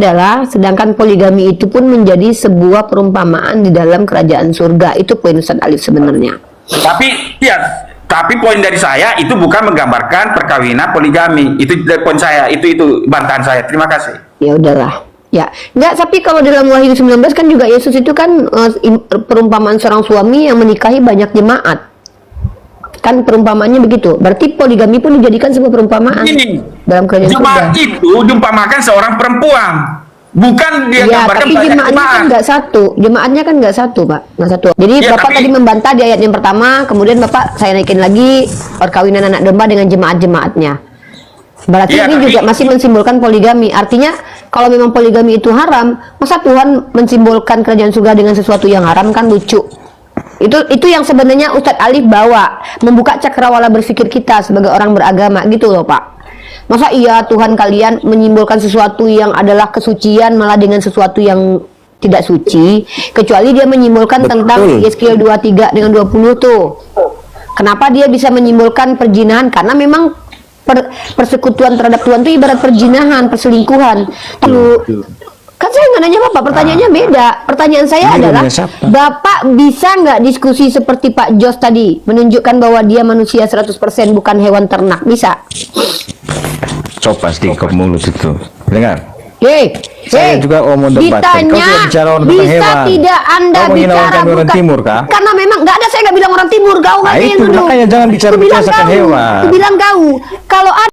adalah sedangkan poligami itu pun menjadi sebuah perumpamaan di dalam kerajaan surga. Itu poin Ustaz Alif sebenarnya. Tapi poin dari saya itu bukan menggambarkan perkawinan poligami. Itu poin saya, itu bantahan saya. Terima kasih. Ya udahlah. Ya, enggak, tapi kalau dalam Wahyu 19 kan juga Yesus itu kan perumpamaan seorang suami yang menikahi banyak jemaat. Kan perumpamaannya begitu. Berarti poligami pun dijadikan sebuah perumpamaan dalam kerajaan surga. Jemaat itu diumpamakan seorang perempuan. Bukan dia Ya, gambarkan tapi banyak jemaatnya jemaat. kan nggak satu. Jemaatnya kan nggak satu, Pak. Nggak satu. Jadi Ya, Bapak tadi membantah di ayat yang pertama, kemudian Bapak saya naikin lagi perkawinan anak domba dengan jemaat-jemaatnya. Berarti Ya, ini juga masih mensimbolkan poligami. Artinya kalau memang poligami itu haram, masa Tuhan mensimbolkan kerajaan surga dengan sesuatu yang haram? Kan lucu. Itu yang sebenarnya Ustadz Alif bawa, membuka cakrawala berpikir kita sebagai orang beragama gitu loh, Pak. Masa iya Tuhan kalian menyimbolkan sesuatu yang adalah kesucian malah dengan sesuatu yang tidak suci, kecuali dia menyimbolkan tentang Yeskiel 23 dengan 20 tuh. Kenapa dia bisa menyimbolkan perjinahan? Karena memang persekutuan terhadap Tuhan itu ibarat perjinahan, perselingkuhan. Lalu kan saya nggak nanya Bapak, pertanyaannya beda. Pertanyaan saya adalah, Bapak bisa nggak diskusi seperti Pak Jos tadi, menunjukkan bahwa dia manusia 100% bukan hewan ternak? Bisa? Coba sedikit mulut itu. Dengar. Saya juga mau debat. Ditanya, bisa tidak Anda bicara orang timur kah? Karena memang nggak ada, saya nggak bilang orang timur, kau nggak itu makanya jangan bicara berdasarkan hewan. Aku bilang kau, kalau ada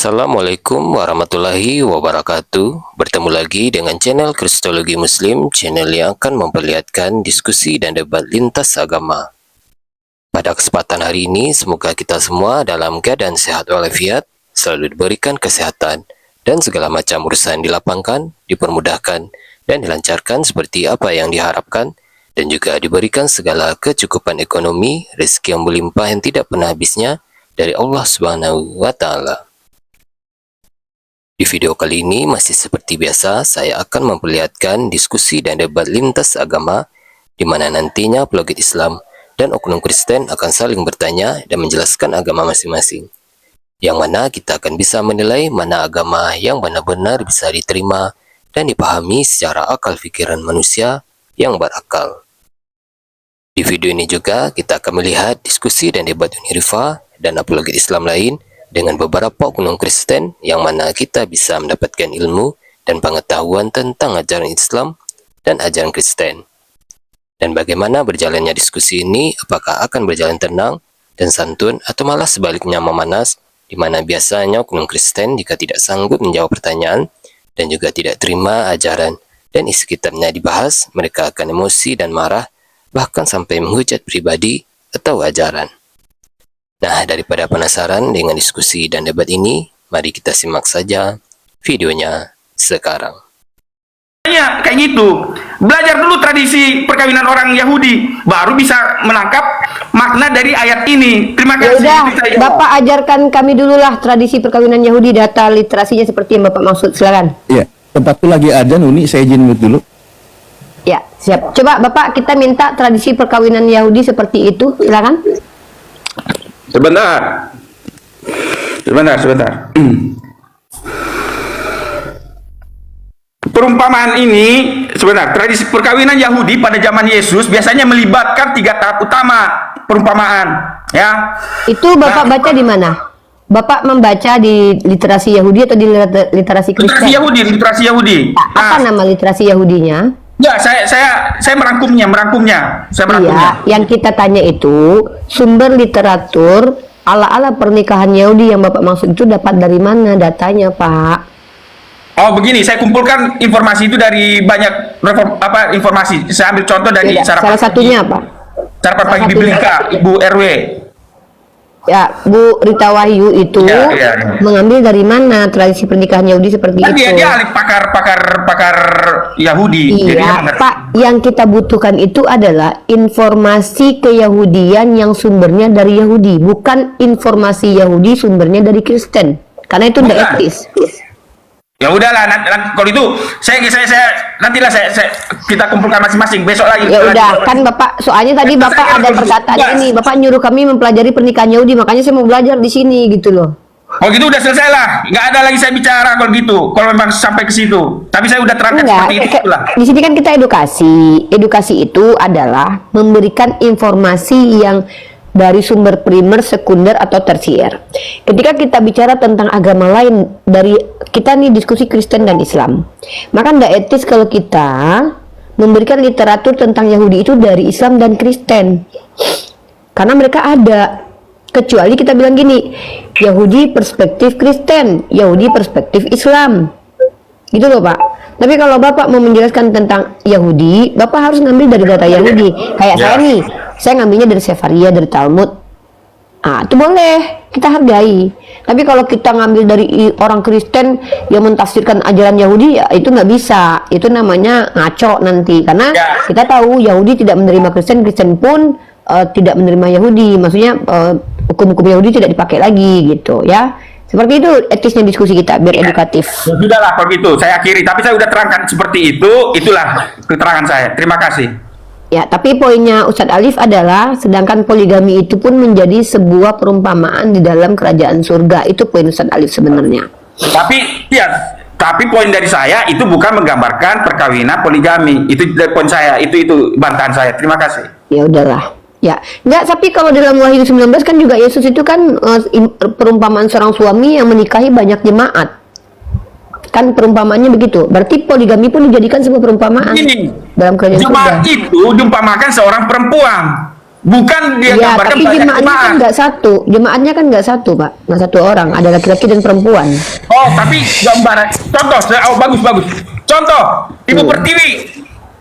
Assalamualaikum warahmatullahi wabarakatuh. Bertemu lagi dengan channel Kristologi Muslim, channel yang akan memperlihatkan diskusi dan debat lintas agama. Pada kesempatan hari ini, semoga kita semua dalam keadaan sehat walafiat, selalu diberikan kesehatan, dan segala macam urusan dilapangkan, dipermudahkan, dan dilancarkan seperti apa yang diharapkan, dan juga diberikan segala kecukupan ekonomi, rezeki yang melimpah yang tidak pernah habisnya dari Allah Subhanahu wa Ta'ala. Di video kali ini masih seperti biasa, saya akan memperlihatkan diskusi dan debat lintas agama, di mana nantinya apologet Islam dan oknum Kristen akan saling bertanya dan menjelaskan agama masing-masing. Yang mana kita akan bisa menilai mana agama yang benar-benar bisa diterima dan dipahami secara akal pikiran manusia yang berakal. Di video ini juga kita akan melihat diskusi dan debat Unirifa dan apologet Islam lain dengan beberapa oknum Kristen yang mana kita bisa mendapatkan ilmu dan pengetahuan tentang ajaran Islam dan ajaran Kristen. Dan bagaimana berjalannya diskusi ini, apakah akan berjalan tenang dan santun atau malah sebaliknya memanas, di mana biasanya oknum Kristen jika tidak sanggup menjawab pertanyaan dan juga tidak terima ajaran dan isi kitabnya dibahas, mereka akan emosi dan marah, bahkan sampai menghujat pribadi atau ajaran. Nah, daripada penasaran dengan diskusi dan debat ini, mari kita simak saja videonya sekarang. Kayak gitu. Belajar dulu tradisi perkawinan orang Yahudi, baru bisa menangkap makna dari ayat ini. Terima kasih. Ya udah, Bapak ajarkan kami dululah tradisi perkawinan Yahudi, data literasinya seperti yang Bapak maksud. Silakan. Iya, tempatku lagi azan, Uni, saya izin mute dulu. Ya, siap. Coba Bapak, kita minta tradisi perkawinan Yahudi seperti itu. Silakan. Sebentar. Perumpamaan ini, sebentar, tradisi perkawinan Yahudi pada zaman Yesus biasanya melibatkan 3 tahap utama perumpamaan, ya. Itu Bapak baca di mana? Bapak membaca di literasi Yahudi atau di literasi Kristen? Literasi Yahudi. Apa nama literasi Yahudinya? Ya, saya merangkumnya. Iya, yang kita tanya itu sumber literatur ala-ala pernikahan Yahudi yang Bapak maksud itu dapat dari mana datanya, Pak? Oh, begini, saya kumpulkan informasi itu dari banyak informasi. Saya ambil contoh dari Salah satunya apa? Sarapan Pagi Biblika, Ibu RW. Ya, Bu Rita Wahyu itu Ya. mengambil dari mana tradisi pernikahan Yahudi seperti Kan itu? dia ahli pakar Yahudi. Jadi dia Iya, mengerti. Pak, yang kita butuhkan itu adalah informasi keyahudian yang sumbernya dari Yahudi, bukan informasi Yahudi sumbernya dari Kristen. Karena itu tidak Bukan. etis. Ya udahlah, nanti kalau itu nantilah kita kumpulkan masing-masing besok lagi. Ya udah, kan Bapak, soalnya tadi Bapak ada perkataan ini, Bapak nyuruh kami mempelajari pernikahan Yahudi, makanya saya mau belajar di sini gitu loh. Oh gitu udah selesai lah, nggak ada lagi saya bicara kalau gitu. Kalau memang sampai ke situ, tapi saya udah terangkan Enggak, seperti itu lah. di sini kan kita edukasi. Edukasi itu adalah memberikan informasi yang dari sumber primer, sekunder, atau tersier. Ketika kita bicara tentang agama lain, dari kita nih diskusi Kristen dan Islam, maka tidak etis kalau kita memberikan literatur tentang Yahudi itu dari Islam dan Kristen, karena mereka ada. Kecuali kita bilang gini, Yahudi perspektif Kristen, Yahudi perspektif Islam, gitu loh Pak. Tapi kalau Bapak mau menjelaskan tentang Yahudi, Bapak harus ngambil dari data Yahudi. Kayak saya nih, saya ngambilnya dari Sefaria, dari Talmud. Ah, itu boleh, kita hargai. Tapi kalau kita ngambil dari orang Kristen yang mentafsirkan ajaran Yahudi, ya itu nggak bisa. Itu namanya ngaco nanti. Karena kita tahu Yahudi tidak menerima Kristen, Kristen pun tidak menerima Yahudi. Maksudnya hukum-hukum Yahudi tidak dipakai lagi gitu ya. Seperti itu etisnya diskusi kita, biar edukatif. Ya, sudahlah kalau gitu, saya akhiri. Tapi saya udah terangkan seperti itu, itulah keterangan saya. Terima kasih. Ya, tapi poinnya Ustadz Alif adalah sedangkan poligami itu pun menjadi sebuah perumpamaan di dalam kerajaan surga. Itu poin Ustadz Alif sebenarnya. Tapi poin dari saya itu bukan menggambarkan perkawinan poligami. Itu poin saya, itu bantahan saya. Terima kasih. Ya udahlah. Ya, enggak, tapi kalau dalam Wahyu 19 kan juga Yesus itu kan perumpamaan seorang suami yang menikahi banyak jemaat. Kan perumpamaannya begitu. Berarti poligami pun dijadikan sebuah perumpamaan dalam kerajaan surga. Jemaat itu diumpamakan seorang perempuan, bukan dia Ya, gambarkan tapi banyak jemaatnya kan jemaat. nggak satu. Jemaatnya kan nggak satu, Pak. Nggak satu orang. Ada laki-laki dan perempuan. Oh, tapi gambaran contoh, bagus. Contoh, Ibu Pertiwi.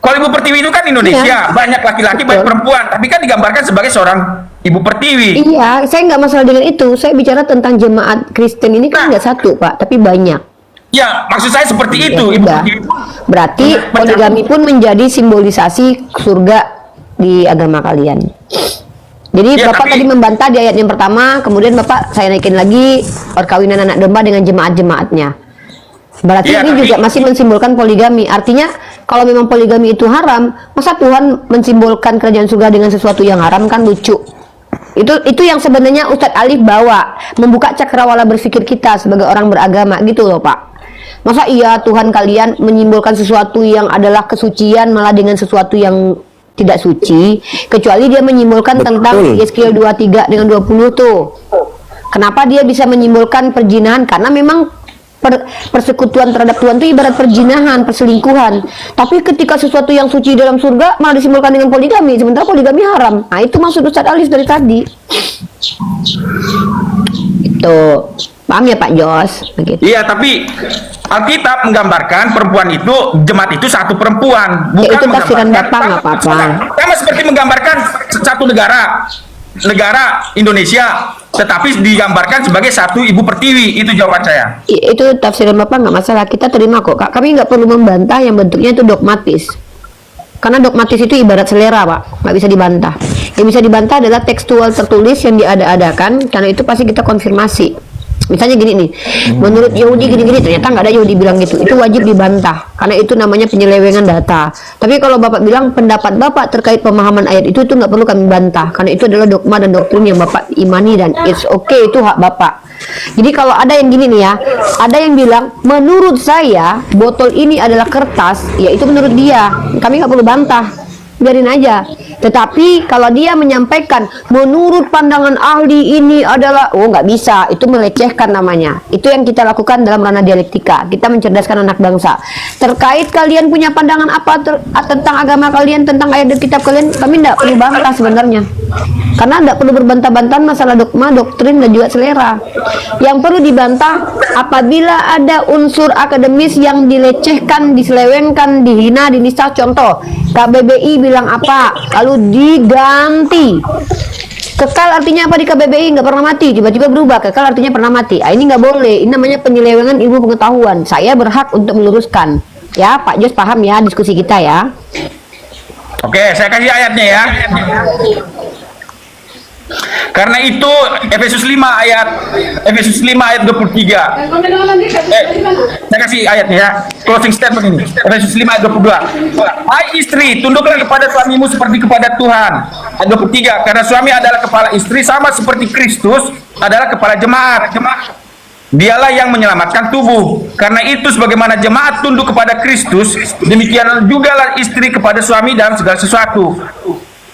Kalau Ibu Pertiwi itu kan Indonesia, banyak laki-laki, banyak perempuan, tapi kan digambarkan sebagai seorang Ibu Pertiwi. Iya, saya nggak masalah dengan itu. Saya bicara tentang jemaat Kristen ini kan nggak satu, Pak, tapi banyak. Ya, maksud saya seperti itu. Ya, Ibu udah. Pertiwi. Berarti poligami pun menjadi simbolisasi surga di agama kalian. Jadi Ya, Bapak tapi- tadi membantah di ayat yang pertama, kemudian Bapak saya naikin lagi perkawinan anak domba dengan jemaat-jemaatnya. Berarti Ya, ini tapi- juga masih mensimbolkan poligami. Artinya kalau memang poligami itu haram, masa Tuhan mensimbolkan kerajaan surga dengan sesuatu yang haram? Kan lucu. Itu yang sebenarnya Ustadz Alif bawa, membuka cakrawala berpikir kita sebagai orang beragama gitu loh Pak. Masa iya Tuhan kalian menyimbolkan sesuatu yang adalah kesucian malah dengan sesuatu yang tidak suci, kecuali dia menyimbolkan tentang Yeskiel 23 dengan 20 tuh. Kenapa dia bisa menyimbolkan perjinahan? Karena memang persekutuan terhadap Tuhan itu ibarat perjinahan, perselingkuhan. Tapi ketika sesuatu yang suci dalam surga malah disimbolkan dengan poligami, sementara poligami haram. Nah, itu maksud Ustadz Alif dari tadi. Itu. Paham ya Pak Jos? Begitu. Iya, tapi Alkitab menggambarkan perempuan itu, jemaat itu satu perempuan, bukan Ya, itu tafsiran menggambarkan- Bapak, nggak apa-apa. Sama seperti menggambarkan satu negara Indonesia, tetapi digambarkan sebagai satu Ibu Pertiwi. Itu jawaban saya. Itu tafsiran Bapak nggak masalah, kita terima kok Kak. Kami nggak perlu membantah yang bentuknya itu dogmatis, karena dogmatis itu ibarat selera Pak, nggak bisa dibantah. Yang bisa dibantah adalah tekstual tertulis yang diada-adakan, karena itu pasti kita konfirmasi. Misalnya gini nih, menurut Yahudi gini-gini, ternyata nggak ada Yahudi bilang gitu, itu wajib dibantah karena itu namanya penyelewengan data. Tapi kalau Bapak bilang pendapat Bapak terkait pemahaman ayat itu nggak perlu kami bantah karena itu adalah dogma dan doktrin yang Bapak imani dan it's okay, itu hak Bapak. Jadi kalau ada yang gini nih ya, ada yang bilang menurut saya botol ini adalah kertas, ya itu menurut dia, kami nggak perlu bantah. biarin aja. Tetapi kalau dia menyampaikan menurut pandangan ahli ini adalah, oh nggak bisa, itu melecehkan namanya. Itu yang kita lakukan dalam ranah dialektika. Kita mencerdaskan anak bangsa. Terkait kalian punya pandangan apa tentang agama kalian, tentang ayat dan kitab kalian, kami tidak perlu bantah sebenarnya. Karena tidak perlu berbantah-bantahan masalah dogma, doktrin, dan juga selera. Yang perlu dibantah apabila ada unsur akademis yang dilecehkan, diselewengkan, dihina, dinista. Contoh, KBBI bilang apa, lalu diganti. Kekal artinya apa di KBBI? Nggak pernah mati, tiba-tiba berubah. Kekal artinya pernah mati. Ini nggak boleh. Ini namanya penyelewengan ilmu pengetahuan. Saya berhak untuk meluruskan. Ya, Pak Jos paham ya diskusi kita ya. Oke, saya kasih ayatnya ya. Karena itu Efesus 5 ayat 23. Saya kasih ayatnya ya. Closing statement ini. Efesus 5 ayat 22. Hai istri, tunduklah kepada suamimu seperti kepada Tuhan. Ayat 23. Karena suami adalah kepala istri sama seperti Kristus adalah kepala jemaat. Dialah yang menyelamatkan tubuh. Karena itu sebagaimana jemaat tunduk kepada Kristus, demikianlah juga lah istri kepada suami dalam segala sesuatu.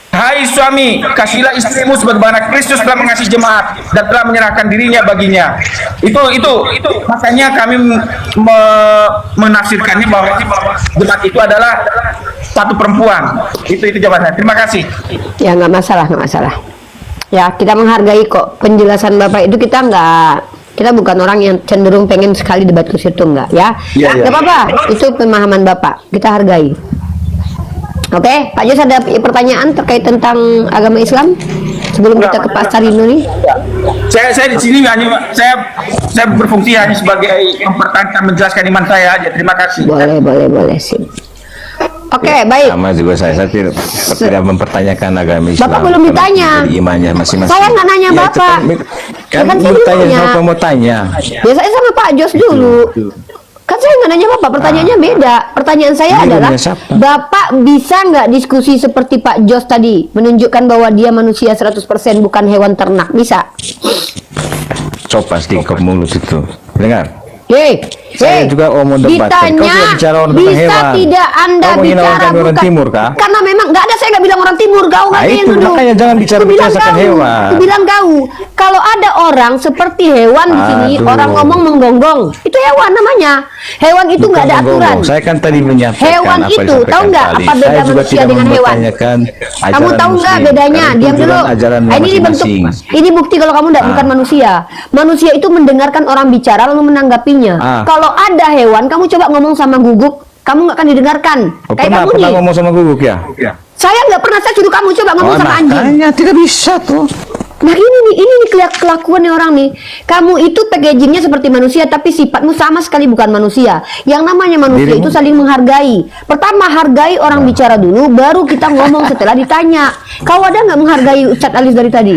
Hai suami, kasihlah istrimu sebagaimana Kristus telah mengasihi jemaat dan telah menyerahkan dirinya baginya. Itu makanya kami menafsirkannya bahwa jemaat itu adalah satu perempuan. Itu jawabannya. Terima kasih. Ya nggak masalah. Ya kita menghargai kok penjelasan Bapak itu, kita bukan orang yang cenderung pengen sekali debat kursi itu, enggak ya. Nggak apa-apa, itu pemahaman Bapak, kita hargai. Oke, Pak Jos ada pertanyaan terkait tentang agama Islam sebelum kita ke Pak Sarino nih? Saya di sini hanya saya berfungsi hanya sebagai mempertahankan, menjelaskan iman saya aja. Terima kasih. Boleh sih. Oke, baik. Sama juga saya tidak mempertanyakan agama Islam. Bapak belum ditanya. Imannya masing-masing. Saya nggak nanya Bapak. Kan bertanya, siapa mau tanya? Biasanya sama Pak Jos dulu. Kan saya nggak nanya Bapak, pertanyaannya beda. Pertanyaan saya adalah, Bapak bisa nggak diskusi seperti Pak Jos tadi, menunjukkan bahwa dia manusia 100% bukan hewan ternak? Bisa? Coba sedikit mulut itu. Dengar. Saya juga mau debat. Ditanya, bisa tidak Anda bicara orang timur kah? Karena memang nggak ada, saya nggak bilang orang timur, kau nggak itu makanya jangan bicara hewan. Aku bilang kau. Kalau ada orang seperti hewan di sini, orang ngomong menggonggong, itu hewan namanya. Hewan itu nggak ada aturan. Saya kan tadi menyampaikan hewan apa itu, tahu nggak apa beda manusia dengan hewan? Kamu tahu nggak bedanya? Diam dulu. Ini dibentuk. Ini bukti kalau kamu bukan manusia. Manusia itu mendengarkan orang bicara lalu menanggapinya. Kalau ada hewan, kamu coba ngomong sama guguk, kamu nggak akan didengarkan. Kayak kamu nih. Ngomong sama guguk ya? Saya nggak pernah, saya suruh kamu coba ngomong sama anjing. Makanya tidak bisa tuh. Nah ini nih kelakuan nih orang nih. Kamu itu packagingnya seperti manusia, tapi sifatmu sama sekali bukan manusia. Yang namanya manusia itu saling menghargai. Pertama hargai orang bicara dulu, baru kita ngomong setelah ditanya. Kau ada nggak menghargai Ustadz Alis dari tadi?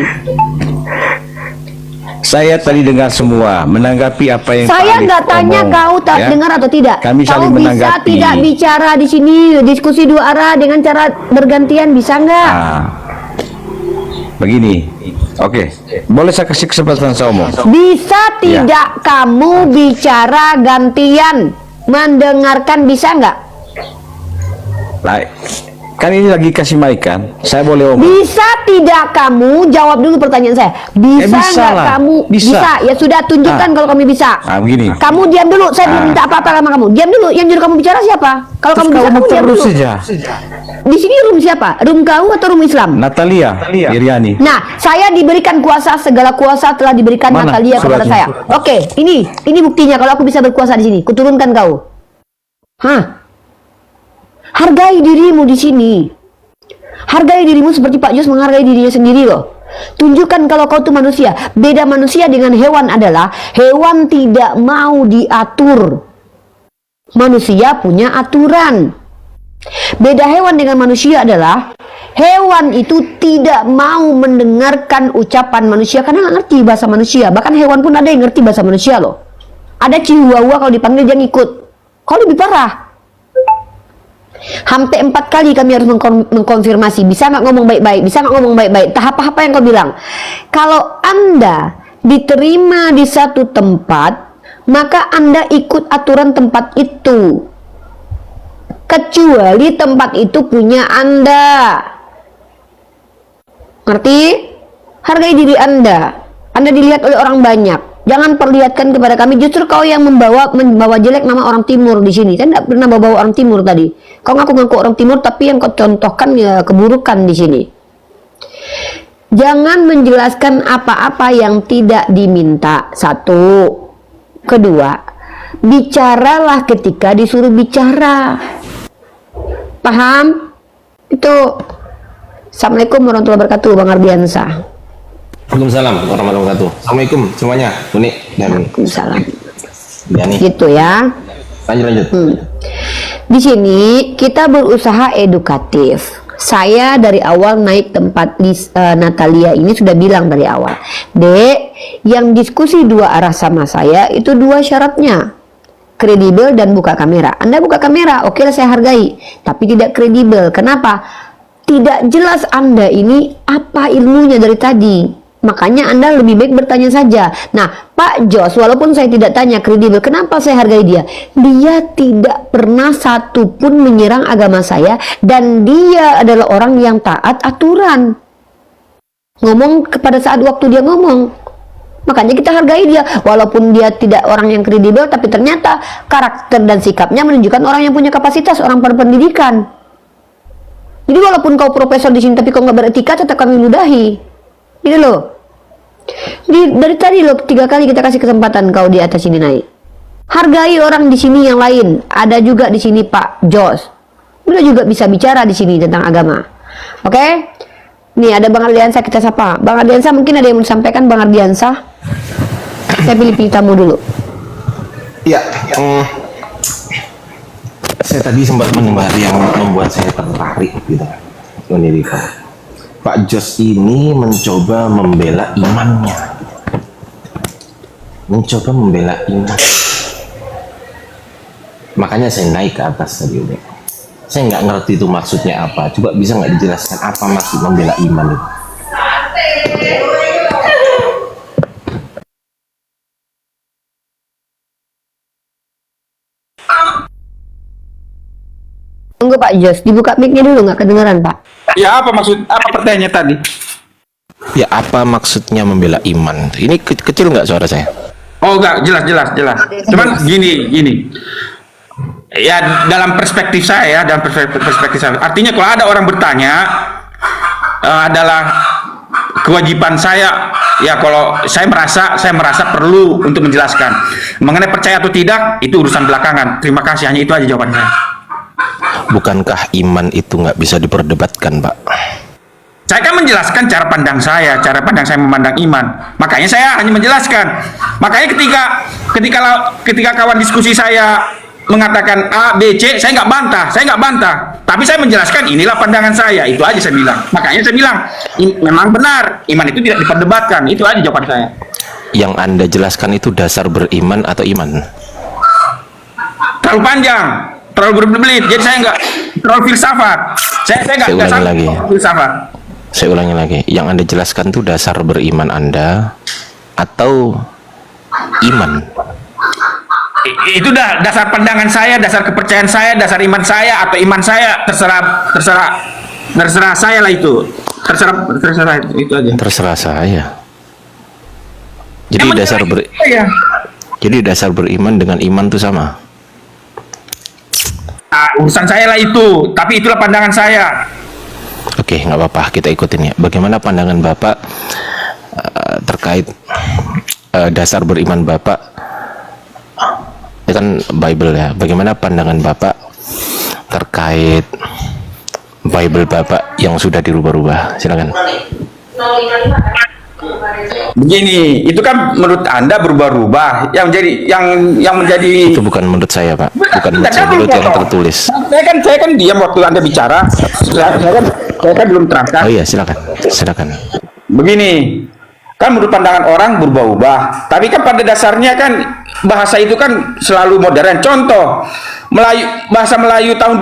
Saya tadi dengar semua, menanggapi apa yang saya nggak tanya kau tak dengar atau tidak. Kami kau bisa tidak bicara di sini diskusi dua arah dengan cara bergantian, bisa nggak? Begini, oke, boleh saya kasih kesempatan saya omong? Bisa tidak kamu bicara gantian, mendengarkan, bisa nggak? Kan ini lagi kasih mic kan, saya boleh omong. Bisa tidak kamu jawab dulu pertanyaan saya? Bisa nggak kamu? Bisa. Ya sudah, tunjukkan kalau kamu bisa. Begini. Kamu diam dulu. Saya belum minta apa-apa sama kamu. Diam dulu. Yang nyuruh kamu bicara siapa? Kalau kamu bisa, kamu diam dulu. Di sini room siapa? Room kau atau room Islam? Natalia Iriani. Nah, saya diberikan kuasa, segala kuasa telah diberikan Natalia kepada saya. Oke, ini buktinya kalau aku bisa berkuasa di sini. Kuturunkan kau. Hargai dirimu di sini. Hargai dirimu seperti Pak Jos menghargai dirinya sendiri loh. Tunjukkan kalau kau tuh manusia. Beda manusia dengan hewan adalah hewan tidak mau diatur. Manusia punya aturan. Beda hewan dengan manusia adalah hewan itu tidak mau mendengarkan ucapan manusia karena nggak ngerti bahasa manusia. Bahkan hewan pun ada yang ngerti bahasa manusia loh. Ada chihuahua kalau dipanggil dia ngikut. Kau lebih parah. Hampir 4 kali kami harus mengkonfirmasi, bisa nggak ngomong baik-baik, bisa nggak ngomong baik-baik, tahap apa yang kau bilang. Kalau Anda diterima di satu tempat, maka Anda ikut aturan tempat itu. kecuali tempat itu punya Anda. Ngerti? Hargai diri Anda. Anda dilihat oleh orang banyak. Jangan perlihatkan kepada kami justru kau yang membawa jelek nama orang timur di sini. Saya tidak pernah bawa orang timur tadi. Kau ngaku-ngaku orang timur tapi yang kau contohkan ya keburukan di sini. Jangan menjelaskan apa-apa yang tidak diminta. Satu. Kedua, bicaralah ketika disuruh bicara. Paham? Itu. Assalamualaikum warahmatullahi wabarakatuh, Bang Ardiansa. Waalaikumsalam warahmatullahi wabarakatuh. Assalamualaikum semuanya, Unik dan Waalaikumsalam. Yani. Gitu ya. Lanjut. Di sini kita berusaha edukatif. Saya dari awal naik tempat Natalia ini sudah bilang dari awal, Dek, yang diskusi dua arah sama saya itu dua syaratnya, kredibel dan buka kamera. Anda buka kamera, oke lah saya hargai, tapi tidak kredibel. Kenapa? Tidak jelas Anda ini apa ilmunya dari tadi. Makanya Anda lebih baik bertanya saja. Nah, Pak Jos, walaupun saya tidak tanya kredibel, kenapa saya hargai dia? Dia tidak pernah satupun menyerang agama saya dan dia adalah orang yang taat aturan. Ngomong pada saat waktu dia ngomong. Makanya kita hargai dia. Walaupun dia tidak orang yang kredibel, tapi ternyata karakter dan sikapnya menunjukkan orang yang punya kapasitas, orang berpendidikan. Jadi walaupun kau profesor di sini tapi kau nggak beretika, tetap kami ludahi. Gitu loh. Dari tadi loh 3 kali kita kasih kesempatan kau di atas sini naik. Hargai orang di sini yang lain. Ada juga di sini Pak Jos. Beliau juga bisa bicara di sini tentang agama. Oke? Nih ada Bang Ardiansa, kita sapa. Bang Ardiansa mungkin ada yang mau disampaikan, Bang Ardiansa. Saya pilih tamu dulu. Ya, saya tadi sempat mendengar yang membuat saya tertarik gitu. Ini Pak Jos ini mencoba membela imannya. Makanya saya naik ke atas tadi udah. Saya nggak ngerti itu maksudnya apa. Coba bisa nggak dijelaskan apa maksud membela iman itu? Tunggu Pak Jos, dibuka mic-nya dulu, nggak kedengeran Pak. Ya apa pertanyaannya tadi? Ya apa maksudnya membela iman? Ini kecil nggak suara saya? Oh enggak, jelas. Cuman gini. Ya dalam perspektif saya, artinya kalau ada orang bertanya adalah kewajiban saya. Ya kalau saya merasa perlu untuk menjelaskan. Mengenai percaya atau tidak itu urusan belakangan. Terima kasih, hanya itu aja jawaban saya. Bukankah iman itu nggak bisa diperdebatkan, Pak? Saya kan menjelaskan cara pandang saya memandang iman. Makanya saya hanya menjelaskan. Makanya ketika kawan diskusi saya mengatakan A, B, C, saya nggak bantah. Tapi saya menjelaskan inilah pandangan saya. Itu aja saya bilang. Makanya saya bilang memang benar. Iman itu tidak diperdebatkan. Itu aja jawaban saya. Yang Anda jelaskan itu dasar beriman atau iman? Terlalu panjang. Terlalu berbelit, jadi saya nggak terlalu filsafat. Saya nggak lagi. Filsafat. Saya ulangi lagi. Yang Anda jelaskan itu dasar beriman Anda atau iman? Itu dah dasar pandangan saya, dasar kepercayaan saya, dasar iman saya atau iman saya, terserah saya lah itu. Terserah itu aja. Terserah saya. Jadi Jadi dasar beriman dengan iman itu sama. Urusan saya lah itu, tapi itulah pandangan saya. Oke, nggak apa-apa, kita ikutin ya. Bagaimana pandangan Bapak terkait dasar beriman Bapak? Ini kan Bible ya. Bagaimana pandangan Bapak terkait Bible Bapak yang sudah dirubah-rubah? Silakan. Begini, itu kan menurut Anda berubah-ubah. Yang menjadi Itu bukan menurut saya, Pak. Bukan menurut saya, menurut yang tertulis. Saya kan diam waktu Anda bicara. Saya kan belum terangkan. Oh iya, silakan. Begini, kan menurut pandangan orang berubah-ubah. Tapi kan pada dasarnya kan bahasa itu kan selalu modern. Contoh, bahasa Melayu tahun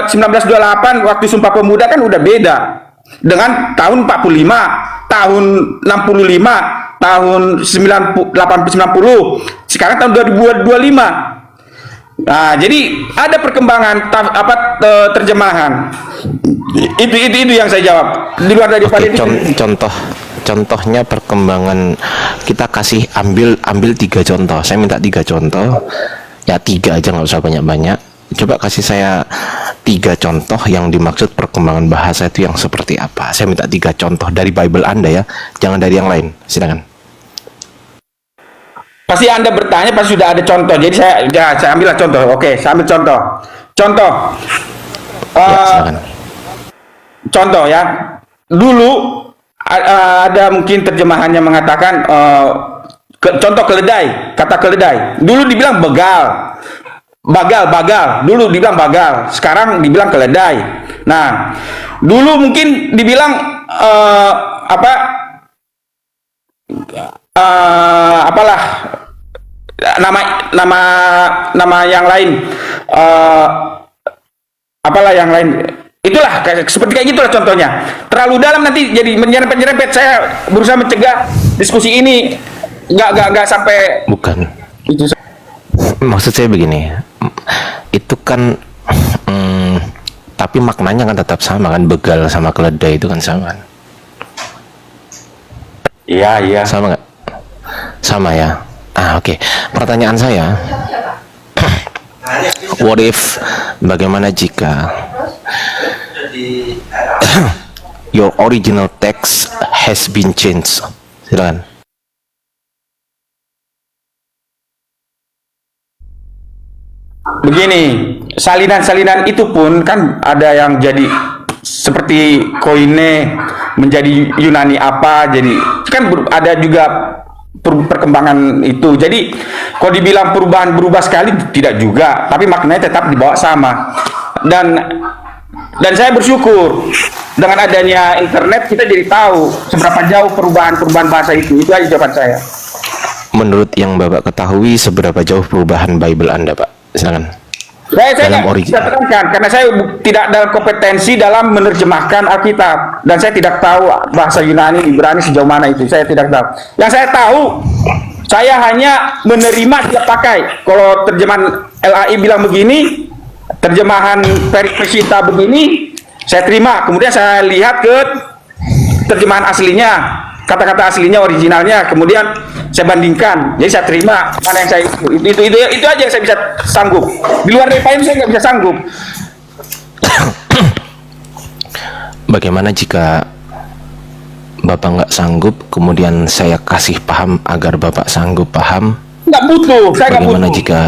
1928 waktu Sumpah Pemuda kan udah beda dengan tahun 45. Tahun 65, tahun 90, sekarang tahun 2025. Nah, jadi ada perkembangan terjemahan. Itu yang saya jawab. Di luar daripada Oke, contohnya perkembangan, kita kasih ambil 3 contoh. Saya minta 3 contoh. Ya 3 aja, nggak usah banyak-banyak. Coba kasih saya 3 contoh yang dimaksud perkembangan bahasa itu yang seperti apa. Saya minta 3 contoh dari Bible Anda ya, jangan dari yang lain. Silakan. Pasti Anda bertanya, pasti sudah ada contoh. Jadi saya ambillah contoh. Oke, saya ambil contoh. Ya, silakan. Contoh ya. Dulu ada mungkin terjemahannya mengatakan contoh keledai, kata keledai. Dulu dibilang bagal. Dulu dibilang bagal, sekarang dibilang keledai. Nah, dulu mungkin dibilang apalah nama yang lain, apalah yang lain, itulah seperti kayak gitulah contohnya. Terlalu dalam nanti jadi menyerempet. Saya berusaha mencegah diskusi ini nggak sampai. Bukan Itu maksud saya begini, itu kan tapi maknanya kan tetap sama kan, begal sama keledai itu kan sama kan? iya Sama nggak? Sama ya. Oke. Pertanyaan saya, what if, bagaimana jika your original text has been changed? Silakan. begini, salinan itu pun kan ada yang jadi seperti koine menjadi Yunani apa, jadi kan ada juga perkembangan itu. Jadi kalau dibilang perubahan berubah sekali tidak juga, tapi maknanya tetap dibawa sama. Dan saya bersyukur dengan adanya internet kita jadi tahu seberapa jauh perubahan bahasa itu. Itu aja jawaban saya. Menurut yang Bapak ketahui, seberapa jauh perubahan Bible Anda, Pak? Silakan. Saya Dalam nggak bisa terangkan karena saya tidak dalam kompetensi dalam menerjemahkan Alkitab, dan saya tidak tahu bahasa Yunani, Ibrani sejauh mana itu. Saya tidak tahu. Yang saya tahu, saya hanya menerima dia pakai. Kalau terjemahan LAI bilang begini, terjemahan Pesita begini, saya terima. Kemudian saya lihat ke terjemahan aslinya, kata-kata aslinya, originalnya, kemudian saya bandingkan. Jadi saya terima mana yang saya itu aja yang saya bisa sanggup. Di luar dari itu saya nggak bisa sanggup. Bagaimana jika Bapak nggak sanggup, kemudian saya kasih paham agar Bapak sanggup paham? Nggak butuh. Saya nggak butuh. Bagaimana jika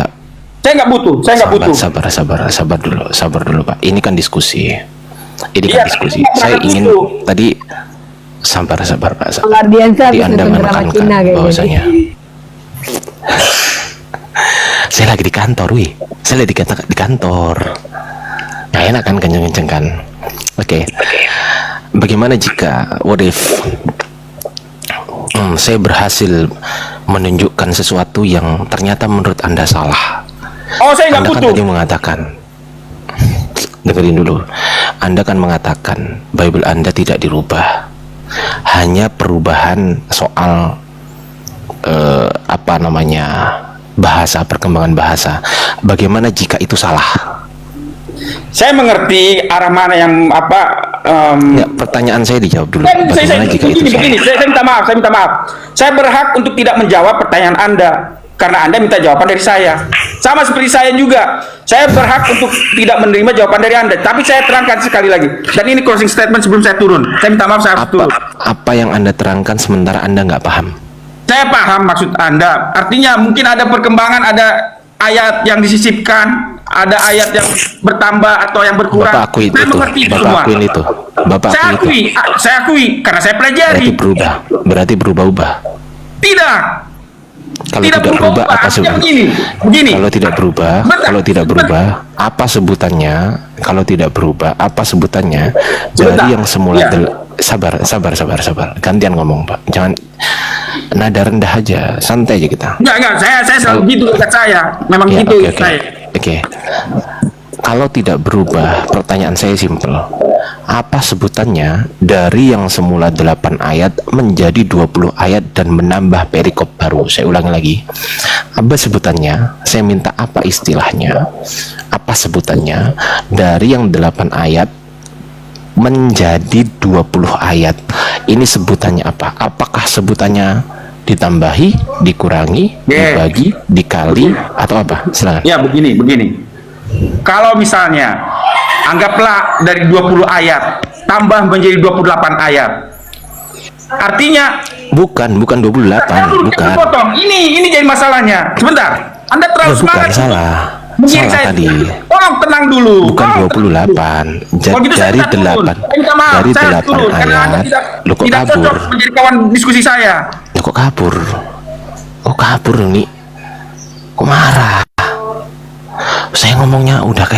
saya nggak butuh. Saya nggak butuh. Sabar dulu Pak. Ini kan diskusi. Iya, Diskusi. tapi Saya ingin itu. tadi sabar Pak. Pengardiansa Di habis Anda nonton drama menekankan Cina kayaknya. bahwasanya saya lagi di kantor, saya lagi di kantor. Nggak enak kan kenceng-kenceng kan? Oke. Bagaimana jika what if saya berhasil menunjukkan sesuatu yang ternyata menurut Anda salah? Oh, saya nggak Anda kan butuh. tadi mengatakan, dengerin dulu, Anda kan mengatakan Bible Anda tidak dirubah, hanya perubahan soal bahasa, perkembangan bahasa. Bagaimana jika itu salah? Saya mengerti arah mana yang Ya, pertanyaan saya dijawab dulu. Saya Bagaimana jika itu salah? begini, saya minta maaf. Saya berhak untuk tidak menjawab pertanyaan Anda karena Anda minta jawaban dari saya. Sama seperti saya juga. Saya berhak untuk tidak menerima jawaban dari Anda. Tapi saya terangkan sekali lagi. Dan ini closing statement sebelum saya turun. Saya minta maaf, saya harus turun. Apa yang Anda terangkan sementara Anda nggak paham? Saya paham maksud Anda. Artinya mungkin ada perkembangan, ada ayat yang disisipkan, ada ayat yang bertambah atau yang berkurang. Bapak akui itu. Saya mengerti itu Bapak semua. akuin itu. Bapak Saya akui itu. akui karena saya pelajari. Berarti berubah-ubah. Tidak. Kalau Tidak tidak berubah, berubah. apa Artinya sebutannya? begini. Kalau tidak berubah, Bentar. kalau tidak berubah, apa sebutannya? Kalau tidak berubah, apa sebutannya? Sebentar. Dari yang semula Ya. sabar. Gantian ngomong, Pak. Jangan nada rendah aja, santai aja kita. Enggak, saya selalu gitu dekat saya. Memang Ya, gitu oke. saya. Oke. Kalau tidak berubah, pertanyaan saya simpel. Apa sebutannya dari yang semula 8 ayat menjadi 20 ayat dan menambah perikop baru? Saya ulangi lagi. apa sebutannya, saya minta apa istilahnya, apa sebutannya dari yang 8 ayat menjadi 20 ayat. Ini sebutannya apa? Apakah sebutannya ditambahi, dikurangi, dibagi, dikali, atau apa? Silakan. Ya, begini. Kalau misalnya anggaplah dari 20 ayat tambah menjadi 28 ayat. Artinya Bukan 28, bukan. potong. Ini jadi masalahnya. Sebentar. Anda terlalu Bukan, semangat. salah. Begini Salah tadi. Tolong tenang dulu. Bukan Tolong 28. Kalau gitu saya Dari minta turun. 8. Saya minta maaf, Dari saya 8 turun, karena Anda ayat. Lo kok tidak kabur? cocok menjadi kawan diskusi saya. Lo kok kabur? Kok kabur nih? Kok marah? Saya ngomongnya udah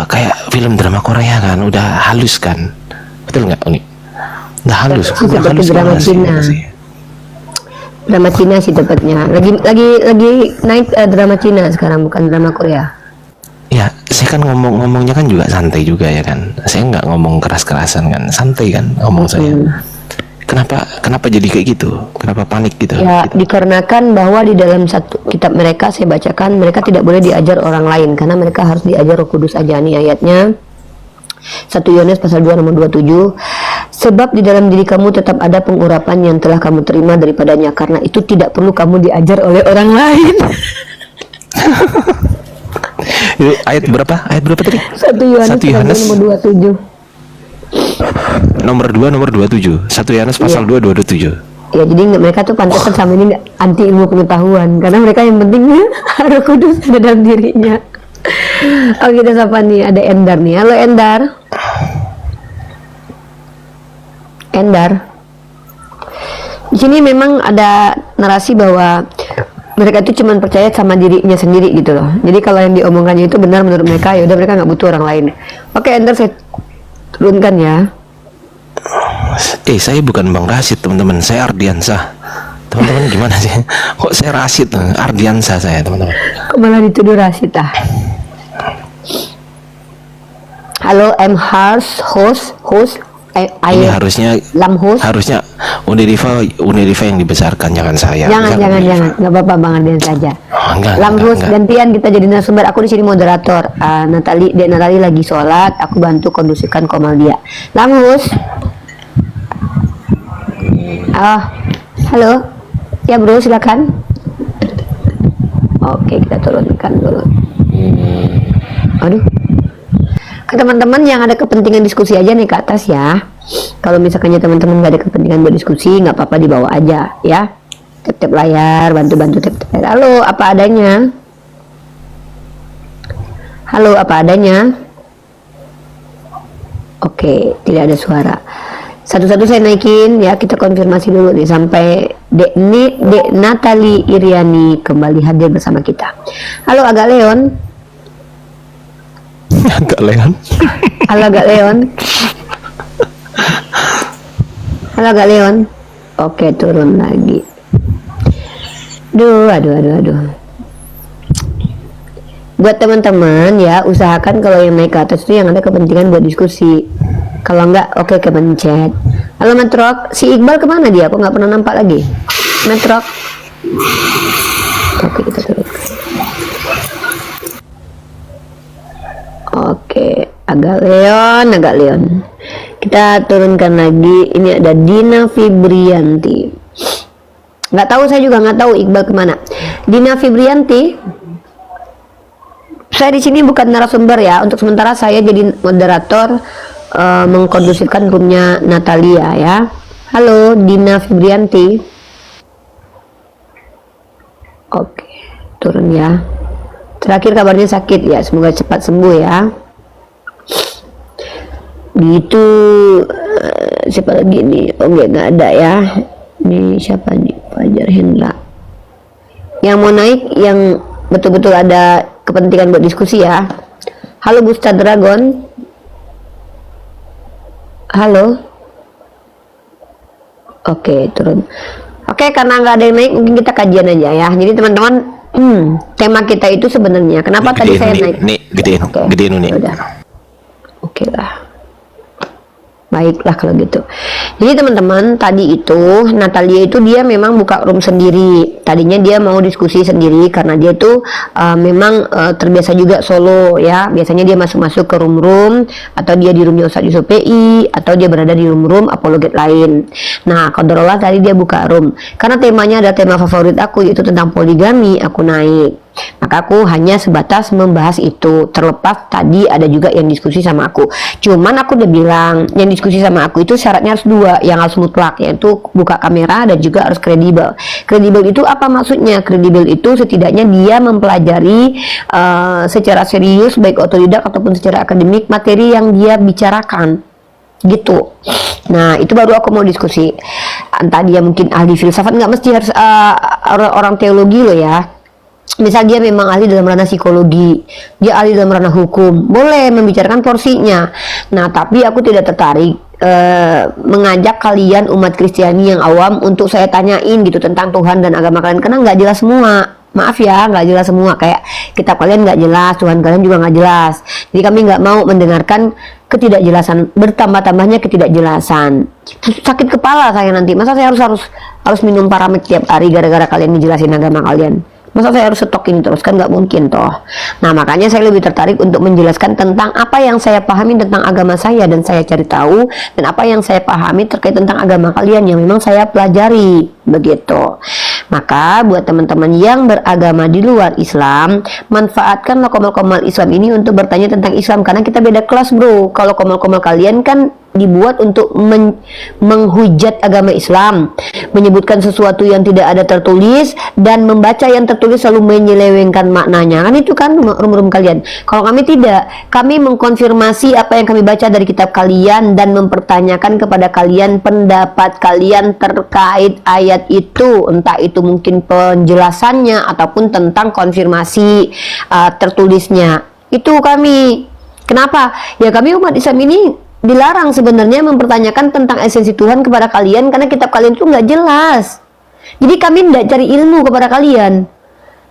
kayak film drama Korea kan, udah halus kan, betul nggak Uni? Udah halus, Seperti halus drama banget sih, Cina. sih. Drama Cina sih tepatnya. Lagi naik drama Cina sekarang, bukan drama Korea. Ya, saya kan ngomongnya kan juga santai juga ya kan. Saya nggak ngomong keras-kerasan kan, santai kan ngomong saya. Kenapa jadi kayak gitu? Kenapa panik gitu? Ya, Gitu. dikarenakan bahwa di dalam satu kitab mereka saya bacakan, mereka tidak boleh diajar orang lain karena mereka harus diajar Roh Kudus aja. Nih ayatnya 1 Yohanes pasal 2 nomor 27. Sebab di dalam diri kamu tetap ada pengurapan yang telah kamu terima daripadanya, karena itu tidak perlu kamu diajar oleh orang lain. Itu ayat berapa? Ayat berapa tadi? 1 Yohanes 1 pasal 2 Yohanes nomor 27. nomor 27. 1 Yohanes pasal 2 27. Ya, jadi mereka tuh pantesan sama ini nggak anti ilmu pengetahuan karena mereka yang penting Roh Kudus ada dalam dirinya. Oh, kita sapa nih, ada Endar nih. Halo Endar. Di sini memang ada narasi bahwa mereka itu cuma percaya sama dirinya sendiri gitu loh. Jadi kalau yang diomongkannya itu benar menurut mereka, ya udah mereka nggak butuh orang lain. Oke Endar, saya turunkan ya. Saya bukan Bang Rasid teman-teman, saya Ardiansah. Teman-teman gimana sih? Kok saya Rasid? Ardiansah saya teman-teman. Kok malah dituduh Rasid ah? Halo, I'm host. Ini harusnya Lamhus. harusnya Uniriva yang dibesarkan, jangan saya. Jangan, nggak apa-apa Bang Ardian saja. Enggak, Lamhus, enggak. gantian kita jadi narasumber. Aku di sini moderator. Natali lagi sholat, aku bantu kondusifkan komal dia. Lamhus. Halo. Ya bro, silakan. Oke, kita turunkan dulu. Aduh. Teman-teman yang ada kepentingan diskusi aja nih ke atas ya. Kalau misalkannya teman-teman nggak ada kepentingan buat diskusi, nggak apa-apa, dibawa aja ya. Tap-tap layar, bantu tap-tap layar. Halo, apa adanya? Halo, apa adanya? Oke, tidak ada suara. Satu-satu saya naikin ya, kita konfirmasi dulu nih sampai Dek Natali Iriani kembali hadir bersama kita. Halo, agak Leon. Agak Leon. Halo agak Leon. Halo agak Leon. Oke, turun lagi. Aduh. Buat teman-teman ya, usahakan kalau yang naik ke atas itu yang ada kepentingan buat diskusi. Kalau enggak, oke, kepencet. Halo Metrok, si Iqbal kemana dia? Kok nggak pernah nampak lagi? Metrok. Oke, kita turun. Oke, agak Leon. Kita turunkan lagi. Ini ada Dina Fibrianti. Nggak tahu, saya juga nggak tahu Iqbal kemana. Dina Fibrianti. Saya di sini bukan narasumber ya. Untuk sementara saya jadi moderator, mengkondusifkan roomnya Natalia ya. Halo Dina Fibrianti. Oke, turun ya. Terakhir kabarnya sakit ya, semoga cepat sembuh ya. Gitu. Siapa lagi nih? Nggak ada ya. Ini siapa nih? Fajar Hendra. Yang mau naik, yang betul-betul ada kepentingan buat diskusi ya. Halo Gusta Dragon. Halo. Oke, turun. Oke, karena nggak ada yang naik, mungkin kita kajian aja ya. Jadi teman-teman, tema kita itu sebenarnya kenapa tadi saya naik? Nih, gedein nih. Udah. Oke lah. Baiklah kalau gitu. Jadi teman-teman, tadi itu Natalia itu dia memang buka room sendiri. Tadinya dia mau diskusi sendiri karena dia tuh memang terbiasa juga solo ya. Biasanya dia masuk-masuk ke room-room, atau dia di roomnya Ustadz Yusuf PI, atau dia berada di room-room apologet lain. Nah, qadarullah tadi dia buka room. Karena temanya ada tema favorit aku, yaitu tentang poligami, aku naik. Maka aku hanya sebatas membahas itu. Terlepas tadi ada juga yang diskusi sama aku. Cuman aku udah bilang, yang diskusi sama aku itu syaratnya harus dua, yang harus mutlak, yaitu buka kamera dan juga harus kredibel. Kredibel itu apa maksudnya? Kredibel itu setidaknya dia mempelajari secara serius, baik otodidak ataupun secara akademik, materi yang dia bicarakan gitu. Nah, itu baru aku mau diskusi. Entah dia mungkin ahli filsafat, nggak mesti harus orang teologi loh ya. Misal dia memang ahli dalam ranah psikologi, dia ahli dalam ranah hukum, boleh membicarakan porsinya. Nah, tapi aku tidak tertarik mengajak kalian umat Kristiani yang awam untuk saya tanyain gitu tentang Tuhan dan agama kalian, karena nggak jelas semua. Maaf ya, nggak jelas semua. Kayak kitab kalian nggak jelas, Tuhan kalian juga nggak jelas. Jadi kami nggak mau mendengarkan ketidakjelasan, bertambah-tambahnya ketidakjelasan. Sakit kepala saya nanti. Masa saya harus minum Paramed tiap hari gara-gara kalian ngejelasin agama kalian? Masa saya harus stok ini terus? Kan nggak mungkin toh. Nah, makanya saya lebih tertarik untuk menjelaskan tentang apa yang saya pahami tentang agama saya dan saya cari tahu, dan apa yang saya pahami terkait tentang agama kalian yang memang saya pelajari, begitu. Maka buat teman-teman yang beragama di luar Islam, manfaatkanlah komal-komal Islam ini untuk bertanya tentang Islam, karena kita beda kelas bro. Kalau komal-komal kalian kan dibuat untuk menghujat agama Islam, menyebutkan sesuatu yang tidak ada tertulis, dan membaca yang tertulis selalu menyelewengkan maknanya. Kan itu kan rum-rum kalian. Kalau kami tidak, kami mengkonfirmasi apa yang kami baca dari kitab kalian dan mempertanyakan kepada kalian pendapat kalian terkait ayat itu, entah itu mungkin penjelasannya ataupun tentang konfirmasi tertulisnya. Itu kami. Kenapa? Ya kami umat Islam ini dilarang sebenarnya mempertanyakan tentang esensi Tuhan kepada kalian, karena kitab kalian itu nggak jelas. Jadi kami tidak cari ilmu kepada kalian.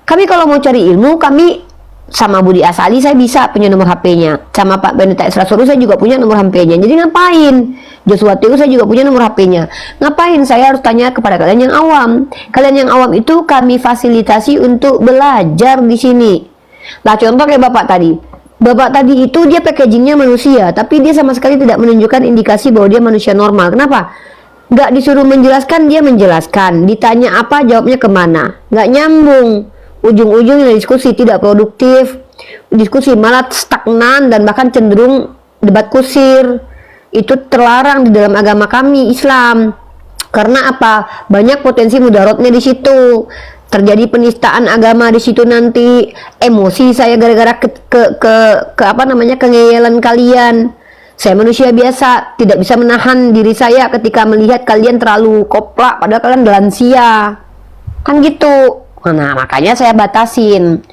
Kami kalau mau cari ilmu, kami sama Budi Asali saya bisa punya nomor HP-nya, sama Pak Benita Esrasuru saya juga punya nomor HP-nya. Jadi ngapain? Joshua Teo saya juga punya nomor HP-nya. Ngapain saya harus tanya kepada kalian yang awam? Kalian yang awam itu kami fasilitasi untuk belajar di sini. Lah contoh kayak Bapak tadi. Bapak tadi itu dia packagingnya manusia, tapi dia sama sekali tidak menunjukkan indikasi bahwa dia manusia normal. Kenapa? Nggak disuruh menjelaskan, dia menjelaskan. Ditanya apa, jawabnya kemana. Nggak nyambung. Ujung-ujungnya diskusi tidak produktif. Diskusi malah stagnan dan bahkan cenderung debat kusir. Itu terlarang di dalam agama kami, Islam. Karena apa? Banyak potensi mudaratnya di situ. Terjadi penistaan agama di situ nanti. Emosi saya gara-gara kengeyelan kalian. Saya manusia biasa, tidak bisa menahan diri saya ketika melihat kalian terlalu koplak padahal kalian lansia. Kan gitu. Nah, makanya saya batasin.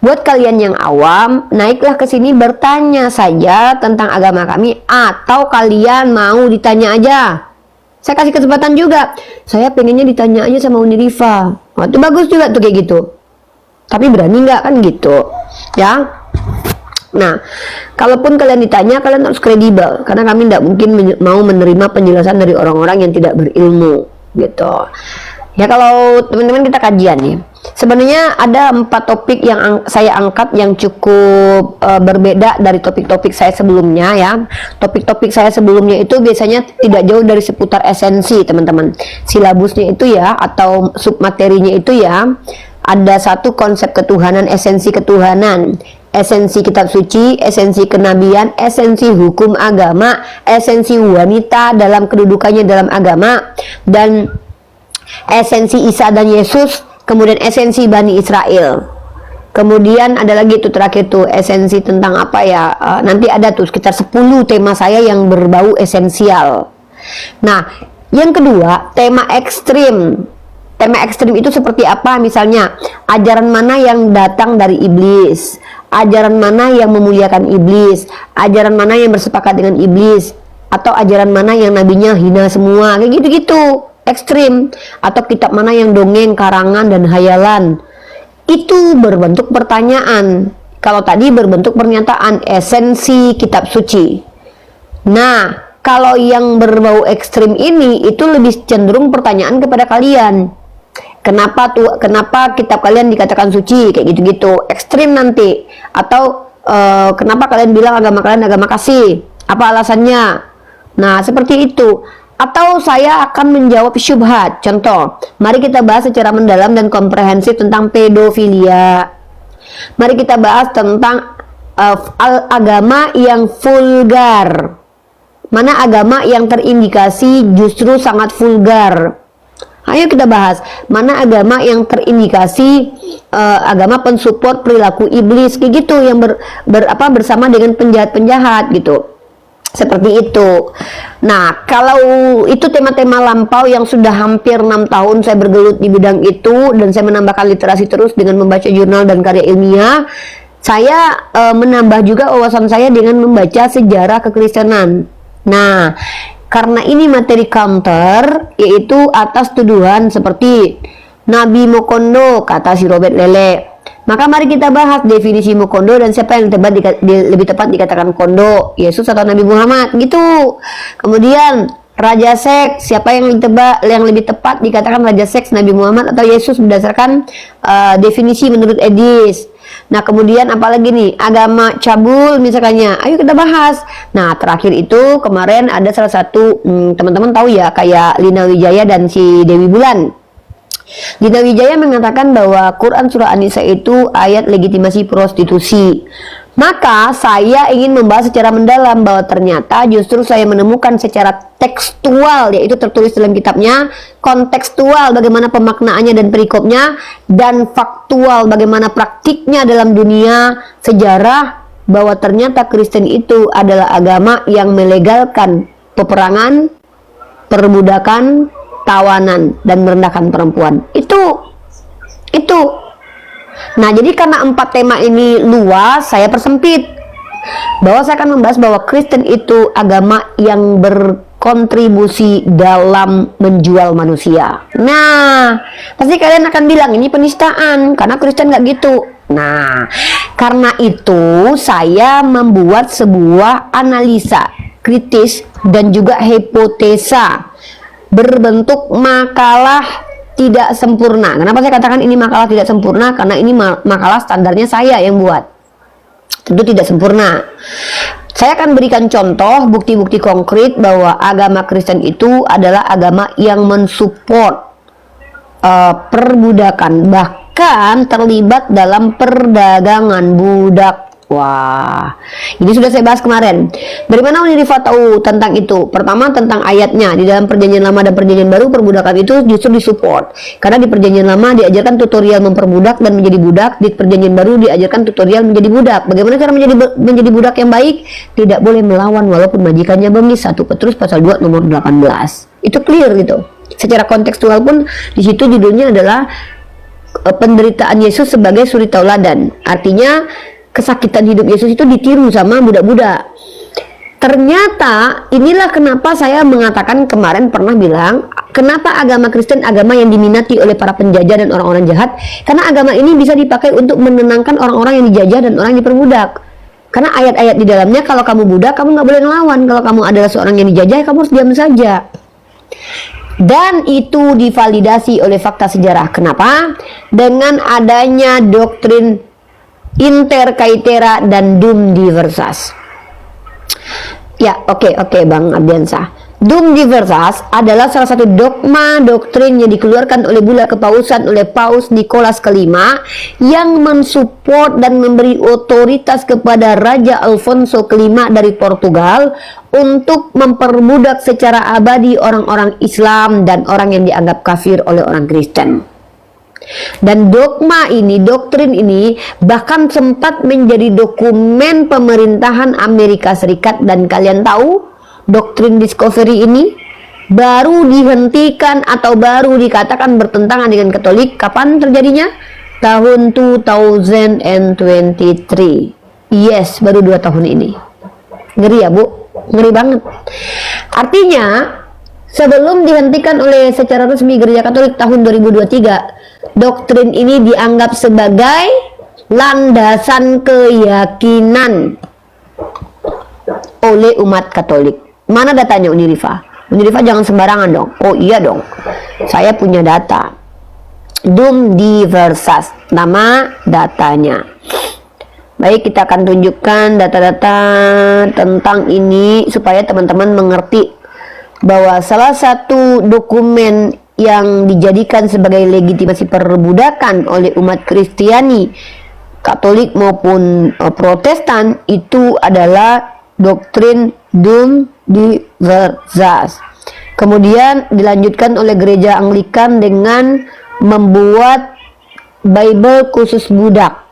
Buat kalian yang awam, naiklah ke sini bertanya saja tentang agama kami, atau kalian mau ditanya aja. Saya kasih kesempatan juga. Saya pengennya ditanya aja sama Unirifa. Wah, itu bagus juga tuh kayak gitu. Tapi berani nggak kan gitu, ya? Nah, kalaupun kalian ditanya, kalian harus kredibel, karena kami tidak mungkin mau menerima penjelasan dari orang-orang yang tidak berilmu, gitu. Ya kalau teman-teman kita kajian nih, sebenarnya ada 4 topik yang saya angkat yang cukup berbeda dari topik-topik saya sebelumnya ya. Topik-topik saya sebelumnya itu biasanya tidak jauh dari seputar esensi teman-teman. Silabusnya itu ya, atau submaterinya itu ya, ada satu konsep ketuhanan, esensi ketuhanan, esensi kitab suci, esensi kenabian, esensi hukum agama, esensi wanita dalam kedudukannya dalam agama, dan esensi Isa dan Yesus, kemudian esensi Bani Israel. Kemudian ada lagi itu terakhir tuh esensi tentang apa ya, nanti ada tuh sekitar 10 tema saya yang berbau esensial. Nah, yang kedua, tema ekstrim. Tema ekstrim itu seperti apa? Misalnya, ajaran mana yang datang dari iblis, ajaran mana yang memuliakan iblis, ajaran mana yang bersepakat dengan iblis, atau ajaran mana yang nabinya hina semua, kayak gitu-gitu. Ekstrim. Atau kitab mana yang dongeng, karangan, dan hayalan. Itu berbentuk pertanyaan. Kalau tadi berbentuk pernyataan, esensi kitab suci. Nah, kalau yang berbau ekstrim ini itu lebih cenderung pertanyaan kepada kalian. Kenapa kitab kalian dikatakan suci kayak gitu-gitu, ekstrim nanti. Atau kenapa kalian bilang agama kalian agama kasih? Apa alasannya? Nah, seperti itu. Atau saya akan menjawab syubhat. Contoh, mari kita bahas secara mendalam dan komprehensif tentang pedofilia. Mari kita bahas tentang agama yang vulgar. Mana agama yang terindikasi justru sangat vulgar. Ayo kita bahas mana agama yang terindikasi agama pensupport perilaku iblis kayak gitu, yang bersama dengan penjahat-penjahat gitu. Seperti itu. Nah, kalau itu tema-tema lampau yang sudah hampir 6 tahun saya bergelut di bidang itu, dan saya menambahkan literasi terus dengan membaca jurnal dan karya ilmiah, saya menambah juga wawasan saya dengan membaca sejarah kekristenan. Nah, karena ini materi counter, yaitu atas tuduhan seperti Nabi Mokondo, kata si Robert Lele. Maka mari kita bahas definisi Mokondo dan siapa yang lebih tepat dikatakan kondo, Yesus atau Nabi Muhammad gitu. Kemudian raja seks, siapa yang lebih tepat dikatakan raja seks, Nabi Muhammad atau Yesus berdasarkan definisi menurut Edis. Nah, kemudian apalagi nih, agama cabul misalkannya, ayo kita bahas. Nah, terakhir itu kemarin ada salah satu teman-teman tahu ya, kayak Lina Wijaya dan si Dewi Bulan. Lina Wijaya mengatakan bahwa Quran surah An-Nisa itu ayat legitimasi prostitusi. Maka saya ingin membahas secara mendalam bahwa ternyata justru saya menemukan secara tekstual, yaitu tertulis dalam kitabnya, kontekstual bagaimana pemaknaannya dan perikopnya, dan faktual bagaimana praktiknya dalam dunia sejarah, bahwa ternyata Kristen itu adalah agama yang melegalkan peperangan, perbudakan, tawanan, dan merendahkan perempuan. Itu. Nah, jadi karena 4 tema ini luas, saya persempit bahwa saya akan membahas bahwa Kristen itu agama yang berkontribusi dalam menjual manusia. Nah, pasti kalian akan bilang ini penistaan karena Kristen nggak gitu. Nah, karena itu saya membuat sebuah analisa kritis dan juga hipotesa berbentuk makalah tidak sempurna. Kenapa saya katakan ini makalah tidak sempurna? Karena ini makalah standarnya saya yang buat. Tentu tidak sempurna. Saya akan berikan contoh bukti-bukti konkret bahwa agama Kristen itu adalah agama yang mensupport perbudakan, bahkan terlibat dalam perdagangan budak. Wah, ini sudah saya bahas kemarin. Dari mana Unirifa tahu tentang itu? Pertama, tentang ayatnya. Di dalam perjanjian lama dan perjanjian baru, perbudakan itu justru disupport. Karena di perjanjian lama diajarkan tutorial memperbudak dan menjadi budak. Di perjanjian baru diajarkan tutorial menjadi budak. Bagaimana cara menjadi budak yang baik? Tidak boleh melawan walaupun majikannya bengis. 1 Petrus pasal 2 nomor 18. Itu clear gitu. Secara kontekstual pun di situ judulnya adalah penderitaan Yesus sebagai suri tauladan. Artinya kesakitan hidup Yesus itu ditiru sama budak-budak. Ternyata inilah kenapa saya mengatakan kemarin pernah bilang, kenapa agama Kristen agama yang diminati oleh para penjajah dan orang-orang jahat? Karena agama ini bisa dipakai untuk menenangkan orang-orang yang dijajah dan orang yang diperbudak. Karena ayat-ayat di dalamnya, kalau kamu budak, kamu nggak boleh ngelawan. Kalau kamu adalah seorang yang dijajah, kamu harus diam saja. Dan itu divalidasi oleh fakta sejarah. Kenapa? Dengan adanya doktrin inter caetera dan dum diversas. Ya, oke Bang Abdiansah. Dum diversas adalah salah satu dogma doktrin yang dikeluarkan oleh Bulla Kepausan oleh Paus Nikolas kelima, yang mensupport dan memberi otoritas kepada Raja Alfonso kelima dari Portugal untuk memperbudak secara abadi orang-orang Islam dan orang yang dianggap kafir oleh orang Kristen. Dan dogma ini, doktrin ini bahkan sempat menjadi dokumen pemerintahan Amerika Serikat. Dan kalian tahu doktrin discovery ini baru dihentikan atau baru dikatakan bertentangan dengan Katolik kapan terjadinya? Tahun 2023. Yes, baru 2 tahun ini. Ngeri ya Bu? Ngeri banget. Artinya sebelum dihentikan oleh secara resmi Gereja Katolik tahun 2023, doktrin ini dianggap sebagai landasan keyakinan oleh umat Katolik. Mana datanya Uniriva? Uniriva jangan sembarangan dong. Oh iya dong, saya punya data. Dum Diversas, nama datanya. Baik, kita akan tunjukkan data-data tentang ini supaya teman-teman mengerti bahwa salah satu dokumen yang dijadikan sebagai legitimasi perbudakan oleh umat Kristiani, Katolik maupun Protestan, itu adalah doktrin Dum Diversas. Kemudian dilanjutkan oleh gereja Anglikan dengan membuat Bible khusus budak.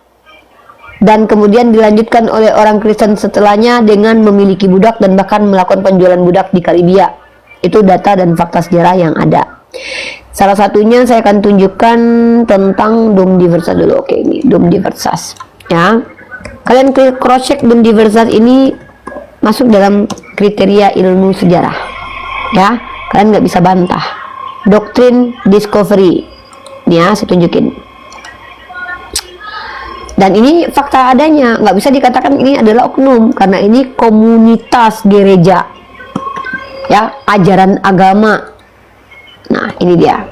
Dan kemudian dilanjutkan oleh orang Kristen setelahnya dengan memiliki budak dan bahkan melakukan penjualan budak di Karibia. Itu data dan fakta sejarah yang ada. Salah satunya saya akan tunjukkan tentang Dum Diversas dulu. Oke, ini Dum Diversas. Ya, kalian cross check Dum Diversas ini masuk dalam kriteria ilmu sejarah. Ya, kalian nggak bisa bantah. Doktrin Discovery. Ya, saya tunjukin. Dan ini fakta adanya, nggak bisa dikatakan ini adalah oknum, karena ini komunitas gereja, ya, ajaran agama. Nah, ini dia.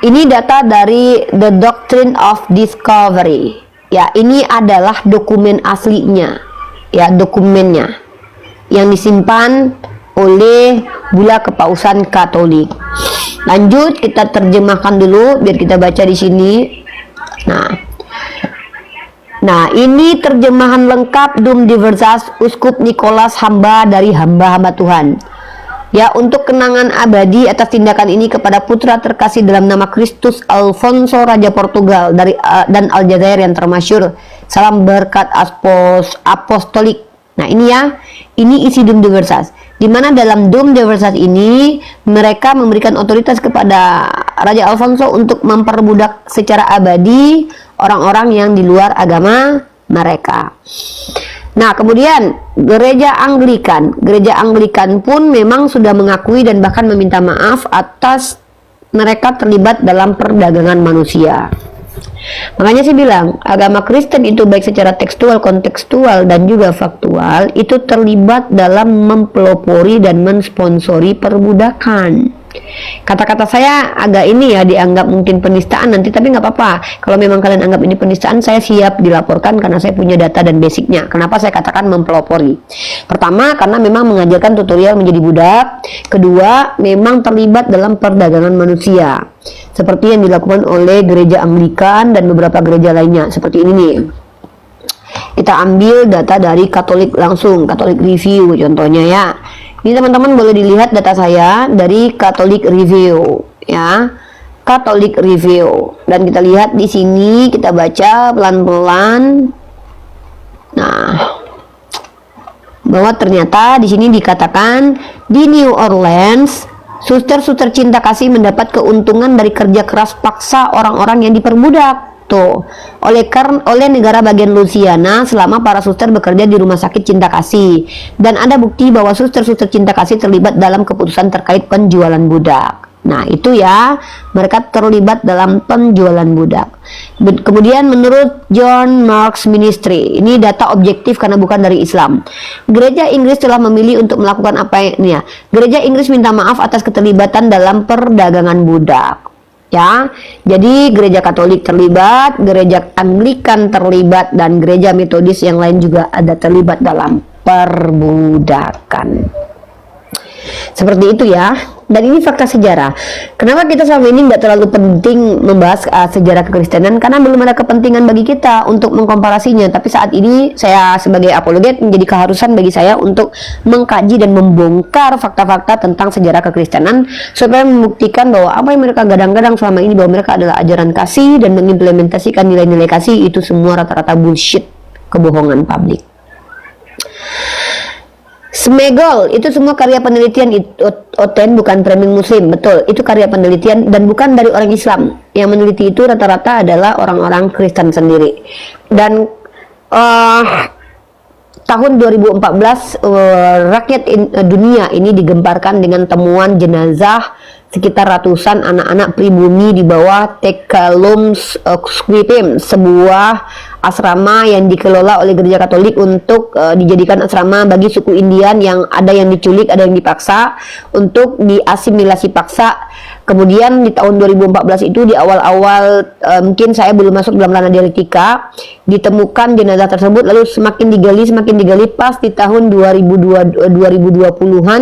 Ini data dari The Doctrine of Discovery. Ya, ini adalah dokumen aslinya, ya, dokumennya yang disimpan oleh Bula Kepausan Katolik. Lanjut, kita terjemahkan dulu biar kita baca di sini. Nah, ini terjemahan lengkap Dum Diversas Uskup Nicholas, hamba dari hamba-hamba Tuhan. Ya, untuk kenangan abadi atas tindakan ini kepada putra terkasih dalam nama Kristus Alfonso Raja Portugal dan Aljazair yang termasyur. Salam berkat apostolik. Nah, ini ya, ini isi Dum Diversas. Di mana dalam Dum Diversas ini mereka memberikan otoritas kepada Raja Alfonso untuk memperbudak secara abadi orang-orang yang di luar agama mereka. Nah, kemudian gereja Anglikan pun memang sudah mengakui dan bahkan meminta maaf atas mereka terlibat dalam perdagangan manusia. Makanya saya bilang, agama Kristen itu baik secara tekstual, kontekstual, dan juga faktual, itu terlibat dalam mempelopori dan mensponsori perbudakan. Kata-kata saya agak ini ya, dianggap mungkin penistaan nanti, tapi nggak apa-apa. Kalau memang kalian anggap ini penistaan, saya siap dilaporkan karena saya punya data dan basicnya. Kenapa saya katakan mempelopori? Pertama, karena memang mengajarkan tutorial menjadi budak. Kedua, memang terlibat dalam perdagangan manusia, seperti yang dilakukan oleh gereja Anglikan dan beberapa gereja lainnya. Seperti ini nih. Kita ambil data dari Katolik langsung, Katolik Review contohnya ya. Ini teman-teman boleh dilihat data saya dari Katolik Review ya. Katolik Review. Dan kita lihat di sini, kita baca pelan-pelan. Nah, bahwa ternyata di sini dikatakan di New Orleans, suster-suster cinta kasih mendapat keuntungan dari kerja keras paksa orang-orang yang diperbudak. Tuh, oleh negara bagian Louisiana selama para suster bekerja di rumah sakit cinta kasih, dan ada bukti bahwa suster-suster cinta kasih terlibat dalam keputusan terkait penjualan budak. Nah, itu ya, mereka terlibat dalam penjualan budak. Kemudian menurut John Marks Ministry, ini data objektif karena bukan dari Islam. Gereja Inggris telah memilih untuk melakukan apa ini ya. Gereja Inggris minta maaf atas keterlibatan dalam perdagangan budak. Ya, jadi gereja Katolik terlibat, gereja Anglikan terlibat, dan gereja Metodis yang lain juga ada terlibat dalam perbudakan. Seperti itu ya. Dan ini fakta sejarah. Kenapa kita selama ini nggak terlalu penting membahas sejarah kekristenan? Karena belum ada kepentingan bagi kita untuk mengkomparasinya. Tapi saat ini saya sebagai apologet menjadi keharusan bagi saya untuk mengkaji dan membongkar fakta-fakta tentang sejarah kekristenan supaya membuktikan bahwa apa yang mereka gadang-gadang selama ini, bahwa mereka adalah ajaran kasih dan mengimplementasikan nilai-nilai kasih, itu semua rata-rata bullshit, kebohongan publik. Smegol itu semua karya penelitian Oten, bukan framing muslim. Betul, itu karya penelitian dan bukan dari orang Islam. Yang meneliti itu rata-rata adalah orang-orang Kristen sendiri. Dan tahun 2014 rakyat dunia ini digemparkan dengan temuan jenazah sekitar ratusan anak-anak pribumi di bawah Teckalum Scriptum, sebuah asrama yang dikelola oleh gereja Katolik untuk dijadikan asrama bagi suku Indian yang ada yang diculik, ada yang dipaksa untuk diasimilasi paksa. Kemudian di tahun 2014 itu di awal-awal mungkin saya belum masuk dalam ranah dialektika, ditemukan jenazah tersebut lalu semakin digali pas di tahun 2020-an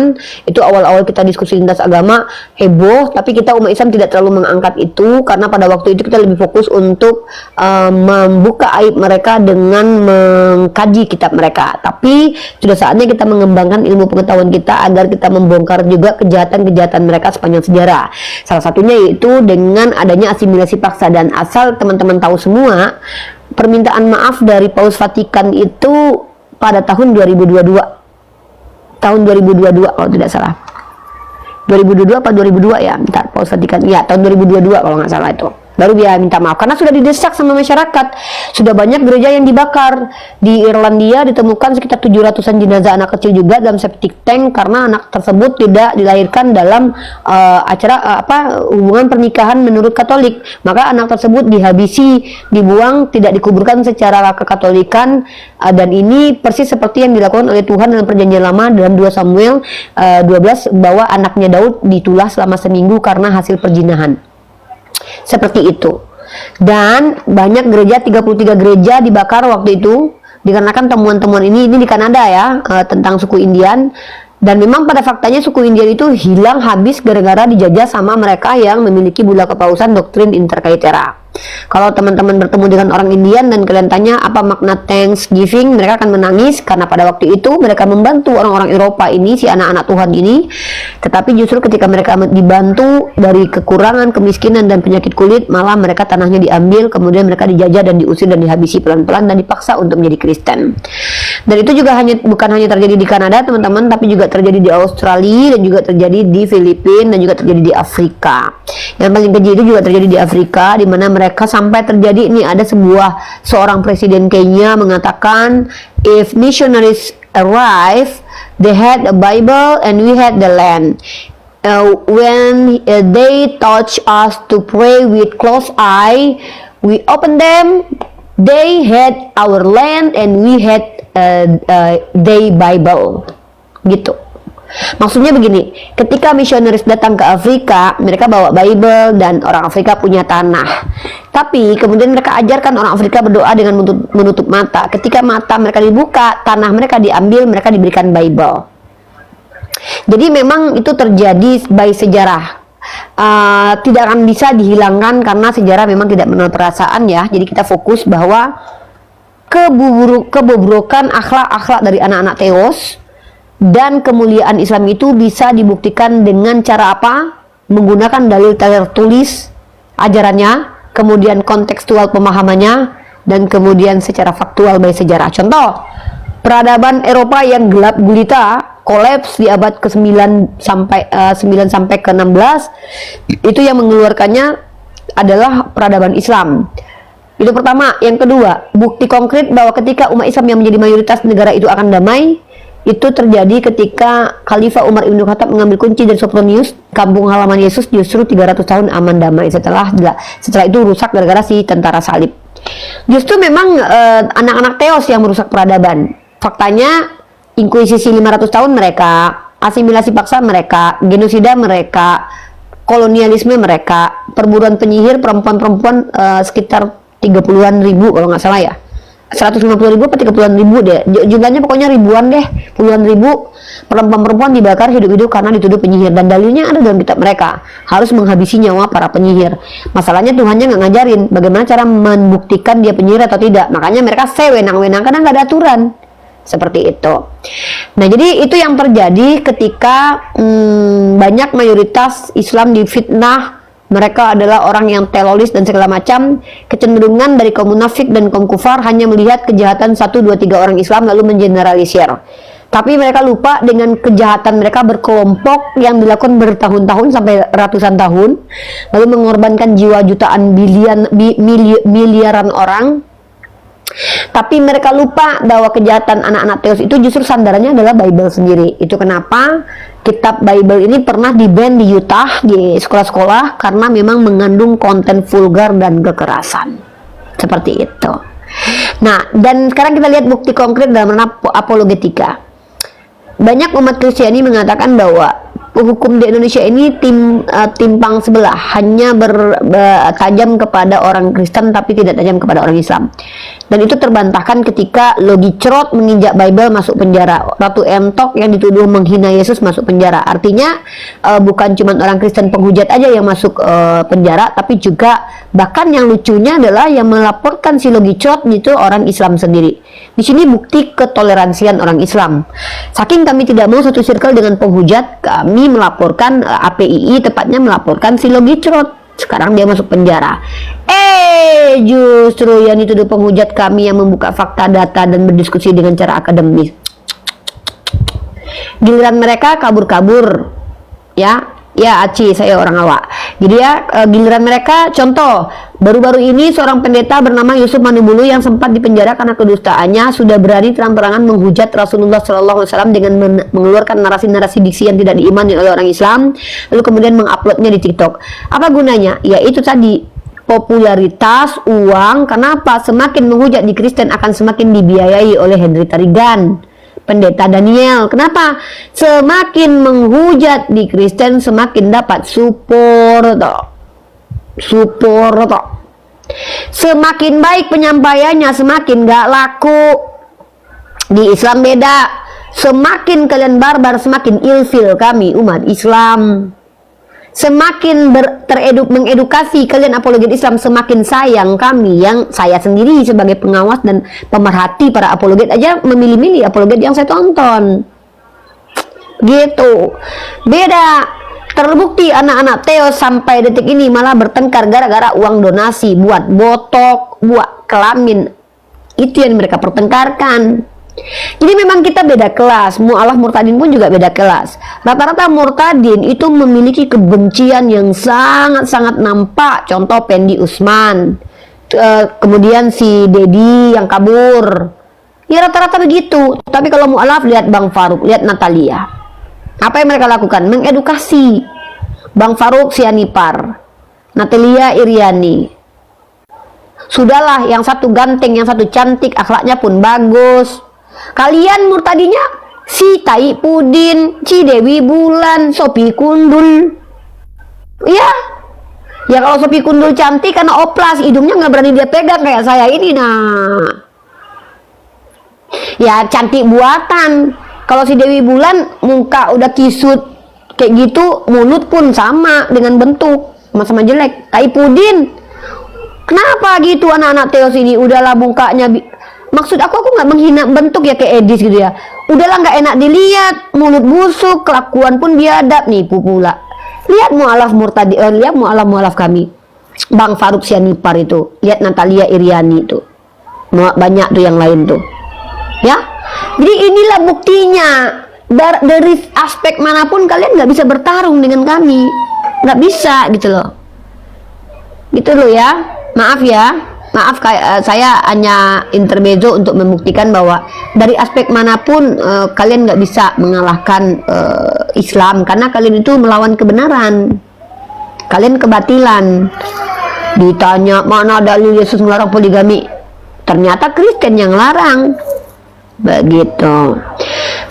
itu awal-awal kita diskusi lintas agama heboh, tapi kita umat Islam tidak terlalu mengangkat itu karena pada waktu itu kita lebih fokus untuk membuka aib mereka dengan mengkaji kitab mereka. Tapi sudah saatnya kita mengembangkan ilmu pengetahuan kita agar kita membongkar juga kejahatan-kejahatan mereka sepanjang sejarah. Salah satunya yaitu dengan adanya asimilasi paksa, dan asal teman-teman tahu semua, permintaan maaf dari Paus Vatikan itu pada tahun 2022 kalau tidak salah. 2022 apa 2002 ya, bentar, Paus Vatikan ya tahun 2022 kalau nggak salah itu baru dia minta maaf karena sudah didesak sama masyarakat. Sudah banyak gereja yang dibakar. Di Irlandia ditemukan sekitar 700-an jenazah anak kecil juga dalam septic tank karena anak tersebut tidak dilahirkan dalam hubungan pernikahan menurut Katolik. Maka anak tersebut dihabisi, dibuang, tidak dikuburkan secara kekatolikan, dan ini persis seperti yang dilakukan oleh Tuhan dalam Perjanjian Lama dalam 2 Samuel 12 bahwa anaknya Daud ditulah selama seminggu karena hasil perzinahan. Seperti itu. Dan banyak gereja, 33 gereja dibakar waktu itu dikarenakan temuan-temuan ini di Kanada ya, tentang suku Indian. Dan memang pada faktanya suku Indian itu hilang habis gara-gara dijajah sama mereka yang memiliki bulan kepausan doktrin inter caetera. Kalau teman-teman bertemu dengan orang Indian dan kalian tanya apa makna Thanksgiving, mereka akan menangis karena pada waktu itu mereka membantu orang-orang Eropa ini, si anak-anak Tuhan ini. Tetapi justru ketika mereka dibantu dari kekurangan, kemiskinan dan penyakit kulit, malah mereka tanahnya diambil, kemudian mereka dijajah dan diusir dan dihabisi pelan-pelan dan dipaksa untuk menjadi Kristen. Dan itu juga bukan hanya terjadi di Kanada teman-teman, tapi juga terjadi di Australia dan juga terjadi di Filipina dan juga terjadi di Afrika. Yang paling keji itu juga terjadi di Afrika, di mana mereka sampai terjadi ini ada seorang presiden Kenya mengatakan if missionaries arrive, they had a Bible and we had the land. When they touch us to pray with closed eye, we open them. They had our land and we had their Bible. Gitu. Maksudnya begini, ketika misionaris datang ke Afrika, mereka bawa Bible dan orang Afrika punya tanah. Tapi kemudian mereka ajarkan orang Afrika berdoa dengan menutup mata. Ketika mata mereka dibuka, tanah mereka diambil, mereka diberikan Bible. Jadi memang itu terjadi by sejarah. Tidak akan bisa dihilangkan karena sejarah memang tidak mengenal perasaan ya. Jadi kita fokus bahwa kebobrokan akhlak-akhlak dari anak-anak Theos dan kemuliaan Islam itu bisa dibuktikan dengan cara apa? Menggunakan dalil tertulis ajarannya, kemudian kontekstual pemahamannya, dan kemudian secara faktual by sejarah. Contoh, peradaban Eropa yang gelap gulita kolaps di abad ke-9 sampai ke-16, itu yang mengeluarkannya adalah peradaban Islam. Itu pertama. Yang kedua, bukti konkret bahwa ketika umat Islam yang menjadi mayoritas negara itu akan damai, itu terjadi ketika Khalifah Umar Ibn Khattab mengambil kunci dari Sophronius, kampung halaman Yesus, justru 300 tahun aman damai. Setelah itu rusak gara-gara si tentara salib. Justru memang anak-anak Theos yang merusak peradaban. Faktanya inkuisisi 500 tahun mereka, asimilasi paksa mereka, genosida mereka, kolonialisme mereka, perburuan penyihir perempuan-perempuan sekitar 30-an ribu kalau nggak salah ya. 150.000 atau 30-an ribu deh, jumlahnya pokoknya ribuan deh, puluhan ribu perempuan-perempuan dibakar hidup-hidup karena dituduh penyihir, dan dalilnya ada dalam kitab mereka, harus menghabisi nyawa para penyihir. Masalahnya Tuhannya nggak ngajarin bagaimana cara membuktikan dia penyihir atau tidak, makanya mereka sewenang-wenang karena nggak ada aturan seperti itu. Nah jadi itu yang terjadi ketika banyak mayoritas Islam difitnah. Mereka adalah orang yang teroris dan segala macam. Kecenderungan dari kaum munafik dan kaum kufar hanya melihat kejahatan 1, 2, 3 orang Islam lalu mengeneralisir. Tapi mereka lupa dengan kejahatan mereka berkelompok yang dilakukan bertahun-tahun sampai ratusan tahun, lalu mengorbankan jiwa jutaan miliaran orang. Tapi mereka lupa bahwa kejahatan anak-anak Theos itu justru sandarannya adalah Bible sendiri. Itu kenapa kitab Bible ini pernah di-ban di Utah di sekolah-sekolah karena memang mengandung konten vulgar dan kekerasan. Seperti itu. Nah, dan sekarang kita lihat bukti konkret dalam apologetika. Banyak umat Kristiani mengatakan bahwa hukum di Indonesia ini timpang sebelah, hanya tajam kepada orang Kristen tapi tidak tajam kepada orang Islam. Dan itu terbantahkan ketika Logi Crot menginjak Bible masuk penjara, Ratu Entok yang dituduh menghina Yesus masuk penjara. Artinya bukan cuma orang Kristen penghujat aja yang masuk penjara, tapi juga bahkan yang lucunya adalah yang melaporkan si Logi Crot itu orang Islam sendiri. Di sini bukti ketoleransian orang Islam. Saking kami tidak mau satu circle dengan penghujat, kami melaporkan APII, tepatnya melaporkan si Logi Crot. Sekarang dia masuk penjara. Justru yang dituduh penghujat kami yang membuka fakta, data, dan berdiskusi dengan cara akademis. Giliran mereka kabur-kabur, ya Aci, saya orang awak. Jadi giliran mereka, contoh, baru-baru ini seorang pendeta bernama Yusuf Manubulu yang sempat dipenjara karena kedustaannya sudah berani terang-terangan menghujat Rasulullah SAW dengan mengeluarkan narasi-narasi diksi yang tidak diimani oleh orang Islam, lalu kemudian menguploadnya di TikTok. Apa gunanya? Ya itu tadi, popularitas, uang. Kenapa? Semakin menghujat di Kristen akan semakin dibiayai oleh Henry Tarigan, Pendeta Daniel. Kenapa? Semakin menghujat di Kristen semakin dapat support. Semakin baik penyampaiannya semakin gak laku. Di Islam beda. Semakin kalian barbar semakin ilfil kami umat Islam. Semakin mengedukasi kalian apologet Islam, semakin sayang kami, yang saya sendiri sebagai pengawas dan pemerhati para apologet aja memilih-milih apologet yang saya tonton. Gitu. Beda. Terbukti anak-anak Theo sampai detik ini malah bertengkar gara-gara uang donasi buat botok, buat kelamin. Itu yang mereka pertengkarkan. Jadi memang kita beda kelas. Mu'alaf murtadin pun juga beda kelas. Rata-rata murtadin itu memiliki kebencian yang sangat-sangat nampak. Contoh Pendi Usman, kemudian si Dedi yang kabur. Ya rata-rata begitu. Tapi kalau mu'alaf, lihat Bang Faruk, lihat Natalia. Apa yang mereka lakukan? Mengedukasi. Bang Faruk Sianipar, Natalia Iriani. Sudahlah, yang satu ganteng, yang satu cantik, akhlaknya pun bagus. Kalian murtadinya si Tai Pudin, si Dewi Bulan, Sophie Kundul. Ya kalau Sophie Kundul cantik karena oplas, hidungnya nggak berani dia pegang kayak saya ini. Nah, ya cantik buatan. Kalau si Dewi Bulan muka udah kisut kayak gitu, mulut pun sama dengan bentuk, sama-sama jelek. Tai Pudin, kenapa gitu anak-anak Teos ini? Udahlah mukanya, maksud aku nggak menghina bentuk ya kayak Edis gitu ya. Udahlah nggak enak dilihat, mulut busuk, kelakuan pun biadab, nipu pula. Lihat mu'alaf murtadi, lihat mu'alaf kami, Bang Faruk Sianipar itu, lihat Natalia Iriani itu, banyak tuh yang lain tuh, ya. Jadi inilah buktinya. Dari aspek manapun kalian nggak bisa bertarung dengan kami, nggak bisa gitu loh ya. Maaf ya, maaf, saya hanya intermezzo untuk membuktikan bahwa dari aspek manapun kalian nggak bisa mengalahkan Islam, karena kalian itu melawan kebenaran, kalian kebatilan. Ditanya mana dalil Yesus melarang poligami, ternyata Kristen yang larang. Begitu.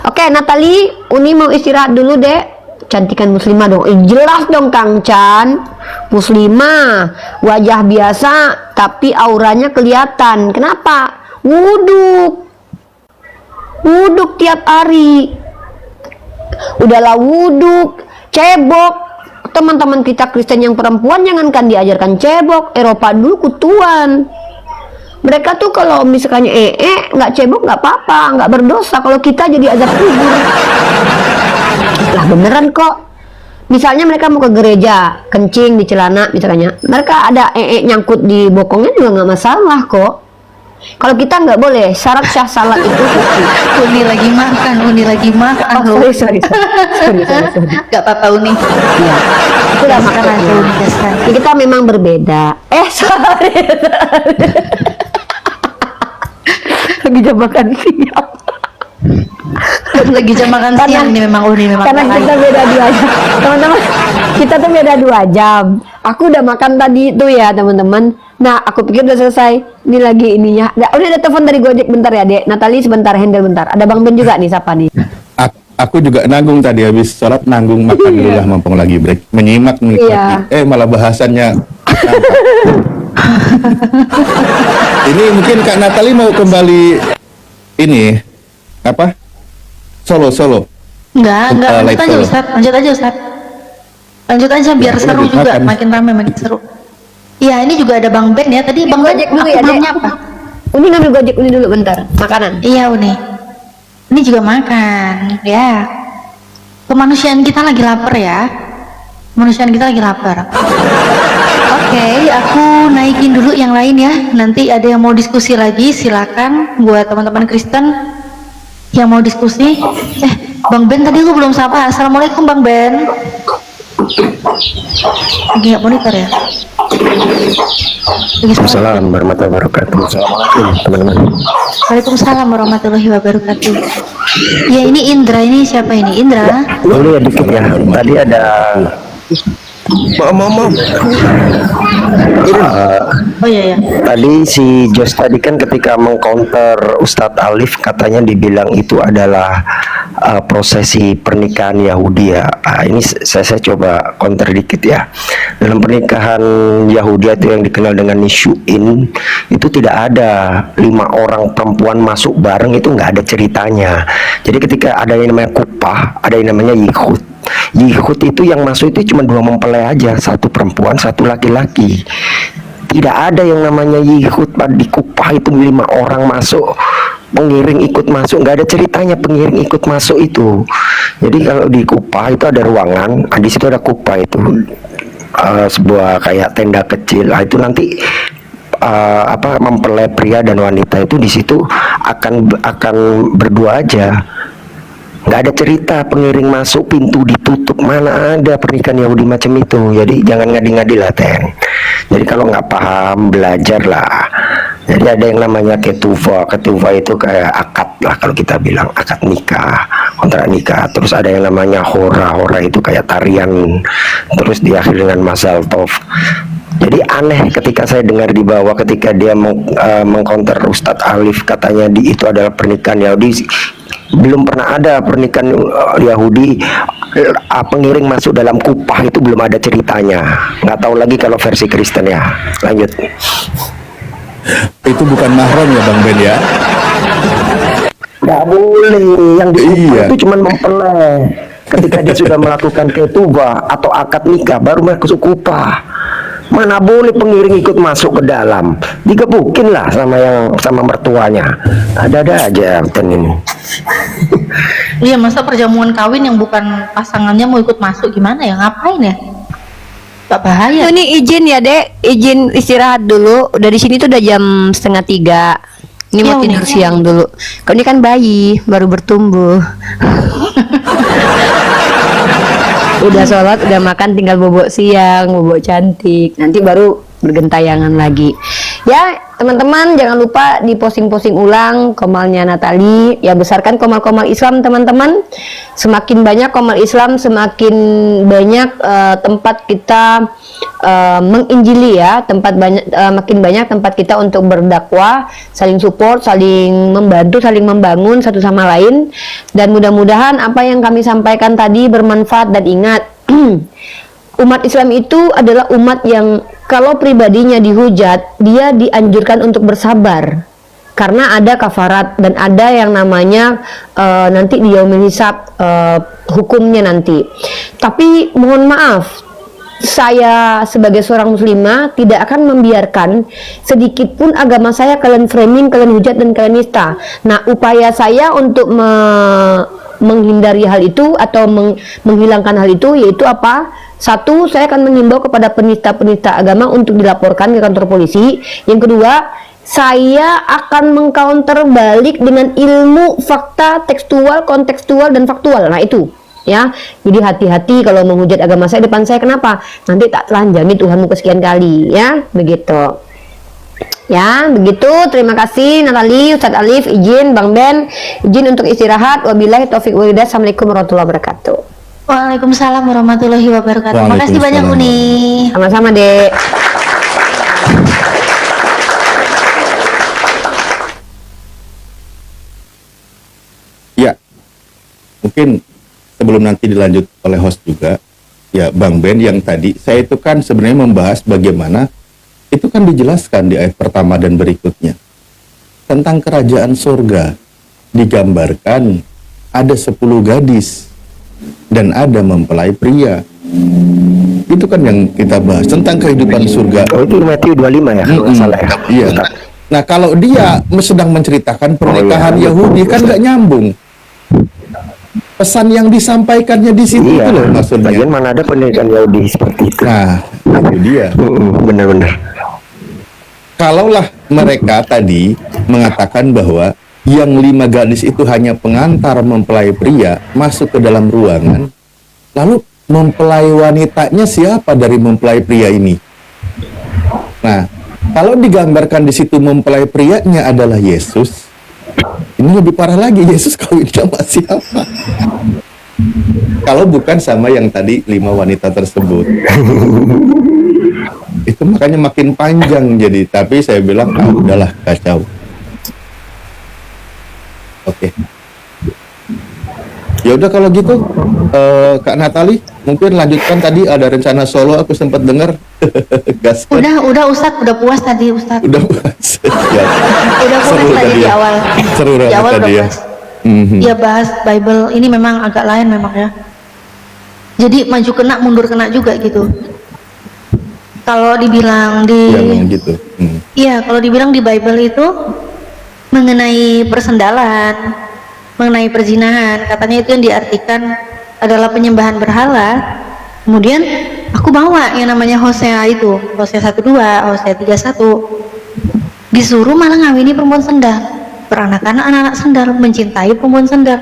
Oke, Natali, Uni mau istirahat dulu deh. Cantikan muslimah dong. Jelas dong Kang Chan. Muslimah, wajah biasa tapi auranya kelihatan. Kenapa? Wuduk tiap hari. Udahlah wuduk, cebok. Teman-teman kita Kristen yang perempuan jangankan diajarkan cebok. Eropa dulu kutuan. Mereka tuh kalau misalnya nggak cebok nggak apa-apa, nggak berdosa. Kalau kita jadi azab kubur. Lah beneran kok. Misalnya mereka mau ke gereja, kencing di celana misalnya, mereka ada nyangkut di bokongnya juga nggak masalah kok. Kalau kita nggak boleh, syarat syah salat itu. Uni lagi makan. Oh, sorry. Gak apa-apa Uni. Iya. Itu udah makan aja. Kita memang berbeda. Sorry. Lagi jam makan siang. Lagi jam makan siang nih memang Uni memang. Karena kita beda 2 jam. Teman-teman, kita tuh beda 2 jam. Aku udah makan tadi itu ya, teman-teman. Nah, aku pikir udah selesai. Ini lagi ininya. Nah, udah ada telepon dari Gojek bentar ya, Dek. Natali sebentar, handle bentar. Ada Bang Ben juga nih, siapa nih? Aku juga nanggung tadi habis sholat nanggung makan dulu lah mumpung lagi break. Menyimak nih. Iya. Malah bahasannya. Ini mungkin Kak Natali mau kembali ini apa? Solo. Enggak, lanjut live aja solo. Ustaz. Lanjut aja biar aku seru lanjut juga, makan. makin ramai makin seru. Iya, ini juga ada Bang Ben ya. Tadi Bang Ben Gojek dulu aku ya, belum Dek. nyapa. Uni ngambil Gojek Uni dulu bentar. Makanan. Iya, Uni. Ini juga makan, ya. Kemanusiaan kita lagi lapar ya. Kemanusiaan kita lagi lapar. Oke, aku naikin dulu yang lain ya. Nanti ada yang mau diskusi lagi, silakan buat teman-teman Kristen yang mau diskusi. Bang Ben tadi aku belum sapa. Assalamualaikum Bang Ben. Lagi nggak monitor ya? Assalamualaikum warahmatullahi wabarakatuh. Assalamualaikum teman-teman. Waalaikumsalam warahmatullahi wabarakatuh. Ya ini Indra, ini siapa ini? Indra? Dulu ya dikit ya. Tadi ada Mau. Oh iya ya. Tadi si Jos tadi kan ketika mengcounter Ustadz Alif katanya dibilang itu adalah prosesi pernikahan Yahudi ya. Ini saya coba counter dikit ya. Dalam pernikahan Yahudi itu yang dikenal dengan Nishuin itu tidak ada 5 orang perempuan masuk bareng, itu nggak ada ceritanya. Jadi ketika ada yang namanya kupah, ada yang namanya yichud. Yichud itu yang masuk itu cuma 2 mempelai aja, 1 perempuan 1 laki-laki. Tidak ada yang namanya yichud di kupah itu 5 orang masuk, pengiring ikut masuk, nggak ada ceritanya pengiring ikut masuk itu. Jadi kalau di kupah itu ada ruangan, di situ ada kupah itu sebuah kayak tenda kecil. Itu nanti mempelai pria dan wanita itu di situ akan berdua aja. Nggak ada cerita pengiring masuk pintu ditutup, mana ada pernikahan Yahudi macam itu. Jadi jangan ngadi-ngadi lah Ten. Jadi kalau nggak paham belajar lah. Jadi ada yang namanya ketuva itu kayak akad lah, kalau kita bilang akad nikah, kontrak nikah. Terus ada yang namanya hora itu kayak tarian, terus diakhiri dengan masal tov. Jadi aneh ketika saya dengar di bawah ketika dia mengcounter Ustadz Alif katanya itu adalah pernikahan Yahudi. Belum pernah ada pernikahan Yahudi pengiring masuk dalam kupah, itu belum ada ceritanya. Nggak tahu lagi kalau versi Kristen ya. Lanjut. Itu bukan mahram ya Bang Ben ya? Nggak boleh, yang di kupah Iya. itu cuma mempelai. Ketika dia sudah melakukan ketubah atau akad nikah baru masuk kupah. Mana boleh pengiring ikut masuk ke dalam, digebukin lah sama mertuanya. Ada aja Ten ini. Iya, masa perjamuan kawin yang bukan pasangannya mau ikut masuk, gimana ya? Ngapain ya? Gak bahaya. Ini izin ya, Dek. Izin istirahat dulu. Udah di sini tuh udah jam 2:30. Ini Iya, mau tidur udah. siang dulu. Kau ini kan bayi, baru bertumbuh. Udah sholat, udah makan, tinggal bobok siang, bobok cantik. Nanti baru bergentayangan lagi. Ya, teman-teman jangan lupa di posting-posting ulang komalnya Natali. Ya, besarkan komal-komal Islam, teman-teman. Semakin banyak komal Islam, semakin banyak tempat kita menginjili ya, makin banyak tempat kita untuk berdakwah, saling support, saling membantu, saling membangun satu sama lain. Dan mudah-mudahan apa yang kami sampaikan tadi bermanfaat. Dan ingat, umat Islam itu adalah umat yang kalau pribadinya dihujat, dia dianjurkan untuk bersabar karena ada kafarat dan ada yang namanya nanti di yaumil hisab, hukumnya nanti. Tapi mohon maaf, saya sebagai seorang muslimah tidak akan membiarkan sedikit pun agama saya kalian framing, kalian hujat dan kalian nista. Nah, upaya saya untuk menghindari hal itu atau menghilangkan hal itu yaitu apa? 1, saya akan mengimbau kepada penista-penista agama untuk dilaporkan ke kantor polisi. Yang kedua, saya akan mengcounter balik dengan ilmu fakta tekstual, kontekstual dan faktual. Nah itu ya, jadi hati-hati kalau menghujat agama saya depan saya. Kenapa? Nanti tak telanjangi Tuhanmu kesekian kali ya, begitu. Ya, begitu. Terima kasih Natali, Ustadz Alif, izin Bang Ben, izin untuk istirahat. Wabillahi taufik wal hidayah. Assalamualaikum warahmatullahi wabarakatuh. Waalaikumsalam warahmatullahi wabarakatuh. Makasih banyak Uni. Sama-sama, Dek. Ya, mungkin sebelum nanti dilanjut oleh host juga, ya Bang Ben yang tadi, saya itu kan sebenarnya membahas bagaimana, itu kan dijelaskan di ayat pertama dan berikutnya. Tentang kerajaan surga, digambarkan ada 10 gadis, dan ada mempelai pria. Itu kan yang kita bahas, tentang kehidupan surga. Oh, itu Matius 25 ya, kalau nggak salah ya. Iya. Nah, kalau dia sedang menceritakan pernikahan Yahudi, kan nggak nyambung. Pesan yang disampaikannya di situ itu loh maksudnya. Bagian mana ada pernikahan Yahudi seperti itu. Nah, itu dia. Benar-benar. Kalaulah mereka tadi mengatakan bahwa yang 5 gadis itu hanya pengantar mempelai pria masuk ke dalam ruangan, lalu mempelai wanitanya siapa dari mempelai pria ini? Nah, kalau digambarkan di situ mempelai prianya adalah Yesus, ini lebih parah lagi, Yesus kawin sama siapa? Kalau bukan sama yang tadi 5 wanita tersebut. Itu makanya makin panjang jadi, tapi saya bilang udahlah, kacau. Oke. Ya udah kalau gitu, Kak Natali mungkin lanjutkan, tadi ada rencana solo aku sempat dengar. Gas. Udah Ustadz, udah puas tadi Ustadz. Udah puas. Ya. Udah puas Seru tadi di ya. awal. Seru Di awal tadi udah ya. puas. Ya bahas Bible ini memang agak lain memang ya. Jadi maju kena mundur kena juga gitu. Kalau dibilang di Ya memang gitu. Iya, kalau dibilang di Bible itu mengenai persendalan, mengenai perzinahan, katanya itu yang diartikan adalah penyembahan berhala. Kemudian aku bawa yang namanya Hosea itu, Hosea 1:2, Hosea 3:1. Disuruh malah ngawini perempuan sendal, beranak-anak anak-anak sendal, mencintai perempuan sendal.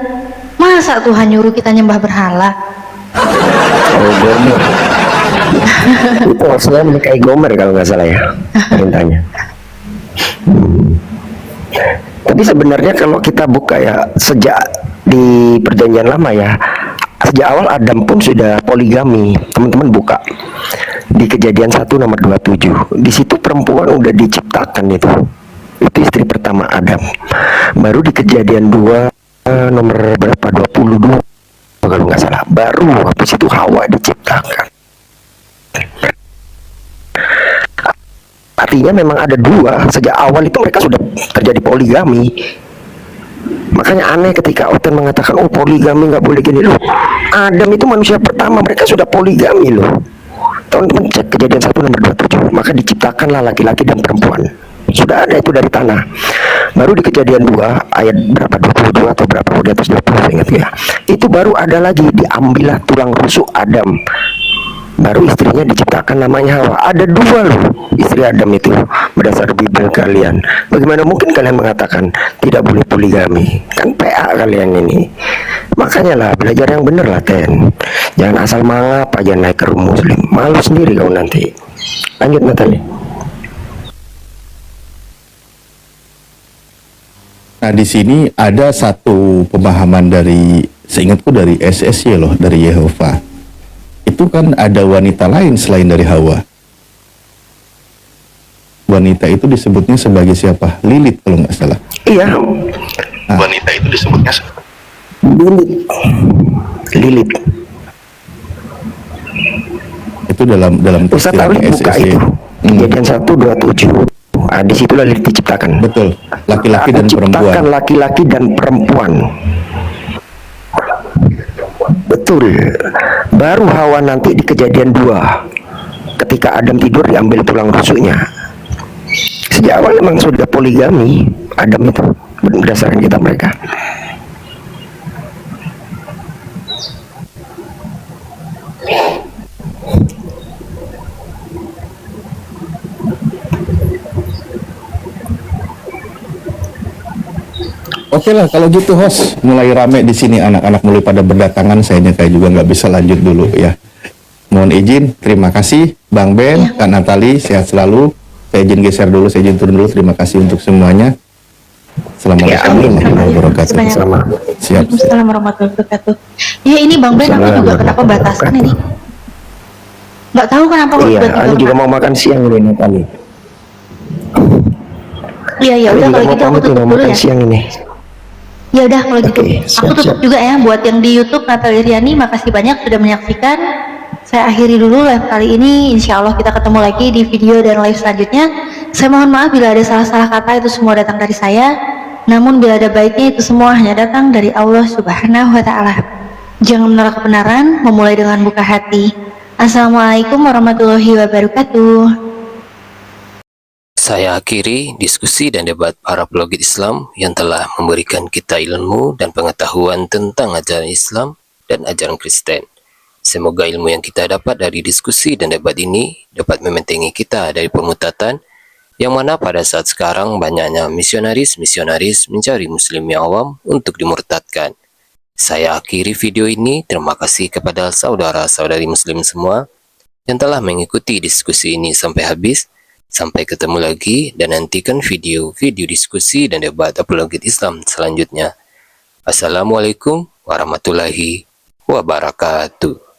Masa Tuhan nyuruh kita nyembah berhala? Oh, Gomer. Itu maksudnya menikahi Gomer kalau nggak salah ya perintahnya. Tapi sebenarnya kalau kita buka ya, sejak di perjanjian lama ya, sejak awal Adam pun sudah poligami. Teman-teman buka di Kejadian 1 nomor 27. Di situ perempuan udah diciptakan itu. Itu istri pertama Adam. Baru di Kejadian 2 nomor berapa? 22 kalau nggak salah. Baru habis itu Hawa diciptakan. Artinya memang ada dua. Sejak awal itu mereka sudah terjadi poligami. Makanya aneh ketika Oten mengatakan, oh poligami nggak boleh gini loh. Adam itu manusia pertama, mereka sudah poligami loh. Teman-teman cek Kejadian 1 nomor 27. Maka diciptakanlah laki-laki dan perempuan. Sudah ada itu dari tanah. Baru di Kejadian 2 ayat berapa, 22 atau berapa, di atas 20 saya ingat ya. Itu baru ada lagi, diambillah tulang rusuk Adam. Baru istrinya diciptakan namanya Hawa. Ada dua loh istri Adam itu berdasar Bible kalian. Bagaimana mungkin kalian mengatakan tidak boleh poligami? Kan PA kalian ini. Makanya lah belajar yang bener lah Ten. Jangan asal mangap aja naik ke room muslim. Malu sendiri kau nanti. Lanjut Natali. Nah di sini ada satu pemahaman dari, seingatku dari SSY loh, dari Yehova. Itu kan ada wanita lain selain dari Hawa. Wanita itu disebutnya sebagai siapa? Lilith kalau nggak salah. Iya. Nah, Wanita itu disebutnya Lilith. Lilith. itu dalam Ustaz istilah Alif buka SSY. itu. Kejadian 1:27. Ah, di situlah Lilith diciptakan. Betul. Laki-laki dan perempuan. Diciptakan laki-laki dan perempuan. Betul. Baru Hawa nanti di Kejadian 2 ketika Adam tidur diambil tulang rusuknya. Sejak awal memang sudah poligami Adam itu berdasarkan kitab mereka. Oke lah kalau gitu host, mulai rame di sini, anak-anak mulai pada berdatangan, saya kayak juga nggak bisa lanjut dulu ya. Mohon izin, terima kasih Bang Ben, Kak Natali, sehat selalu. Saya izin geser dulu, saya izin turun dulu. Terima kasih untuk semuanya. Assalamualaikum Ya, amin. warahmatullahi wabarakatuh. Sama. Siap. Waalaikumsalam warahmatullahi wabarakatuh. Ya ini Bang Ben, aku juga kenapa batasan ini? Nggak tahu kenapa kok Iya, tiba-tiba Ani juga kena. mau makan siang ini Natali. Iya ya Ani udah juga kalau mau gitu aku pamit nih, tutup mau dulu makan ya. siang ini. Ya udah kalau gitu Oke, aku siap, tutup siap. juga ya buat yang di YouTube Natalia Riani, makasih banyak sudah menyaksikan. Saya akhiri dulu live kali ini. Insya Allah kita ketemu lagi di video dan live selanjutnya. Saya mohon maaf bila ada salah-salah kata, itu semua datang dari saya. Namun bila ada baiknya, itu semua hanya datang dari Allah Subhanahu wa Ta'ala. Jangan menolak kebenaran, memulai dengan buka hati. Assalamualaikum warahmatullahi wabarakatuh. Saya akhiri diskusi dan debat para pelogit Islam yang telah memberikan kita ilmu dan pengetahuan tentang ajaran Islam dan ajaran Kristen. Semoga ilmu yang kita dapat dari diskusi dan debat ini dapat membentengi kita dari pemutatan yang mana pada saat sekarang banyaknya misionaris-misionaris mencari muslim yang awam untuk dimurtadkan. Saya akhiri video ini. Terima kasih kepada saudara-saudari muslim semua yang telah mengikuti diskusi ini sampai habis. Sampai ketemu lagi dan nantikan video-video diskusi dan debat apologet Islam selanjutnya. Assalamualaikum warahmatullahi wabarakatuh.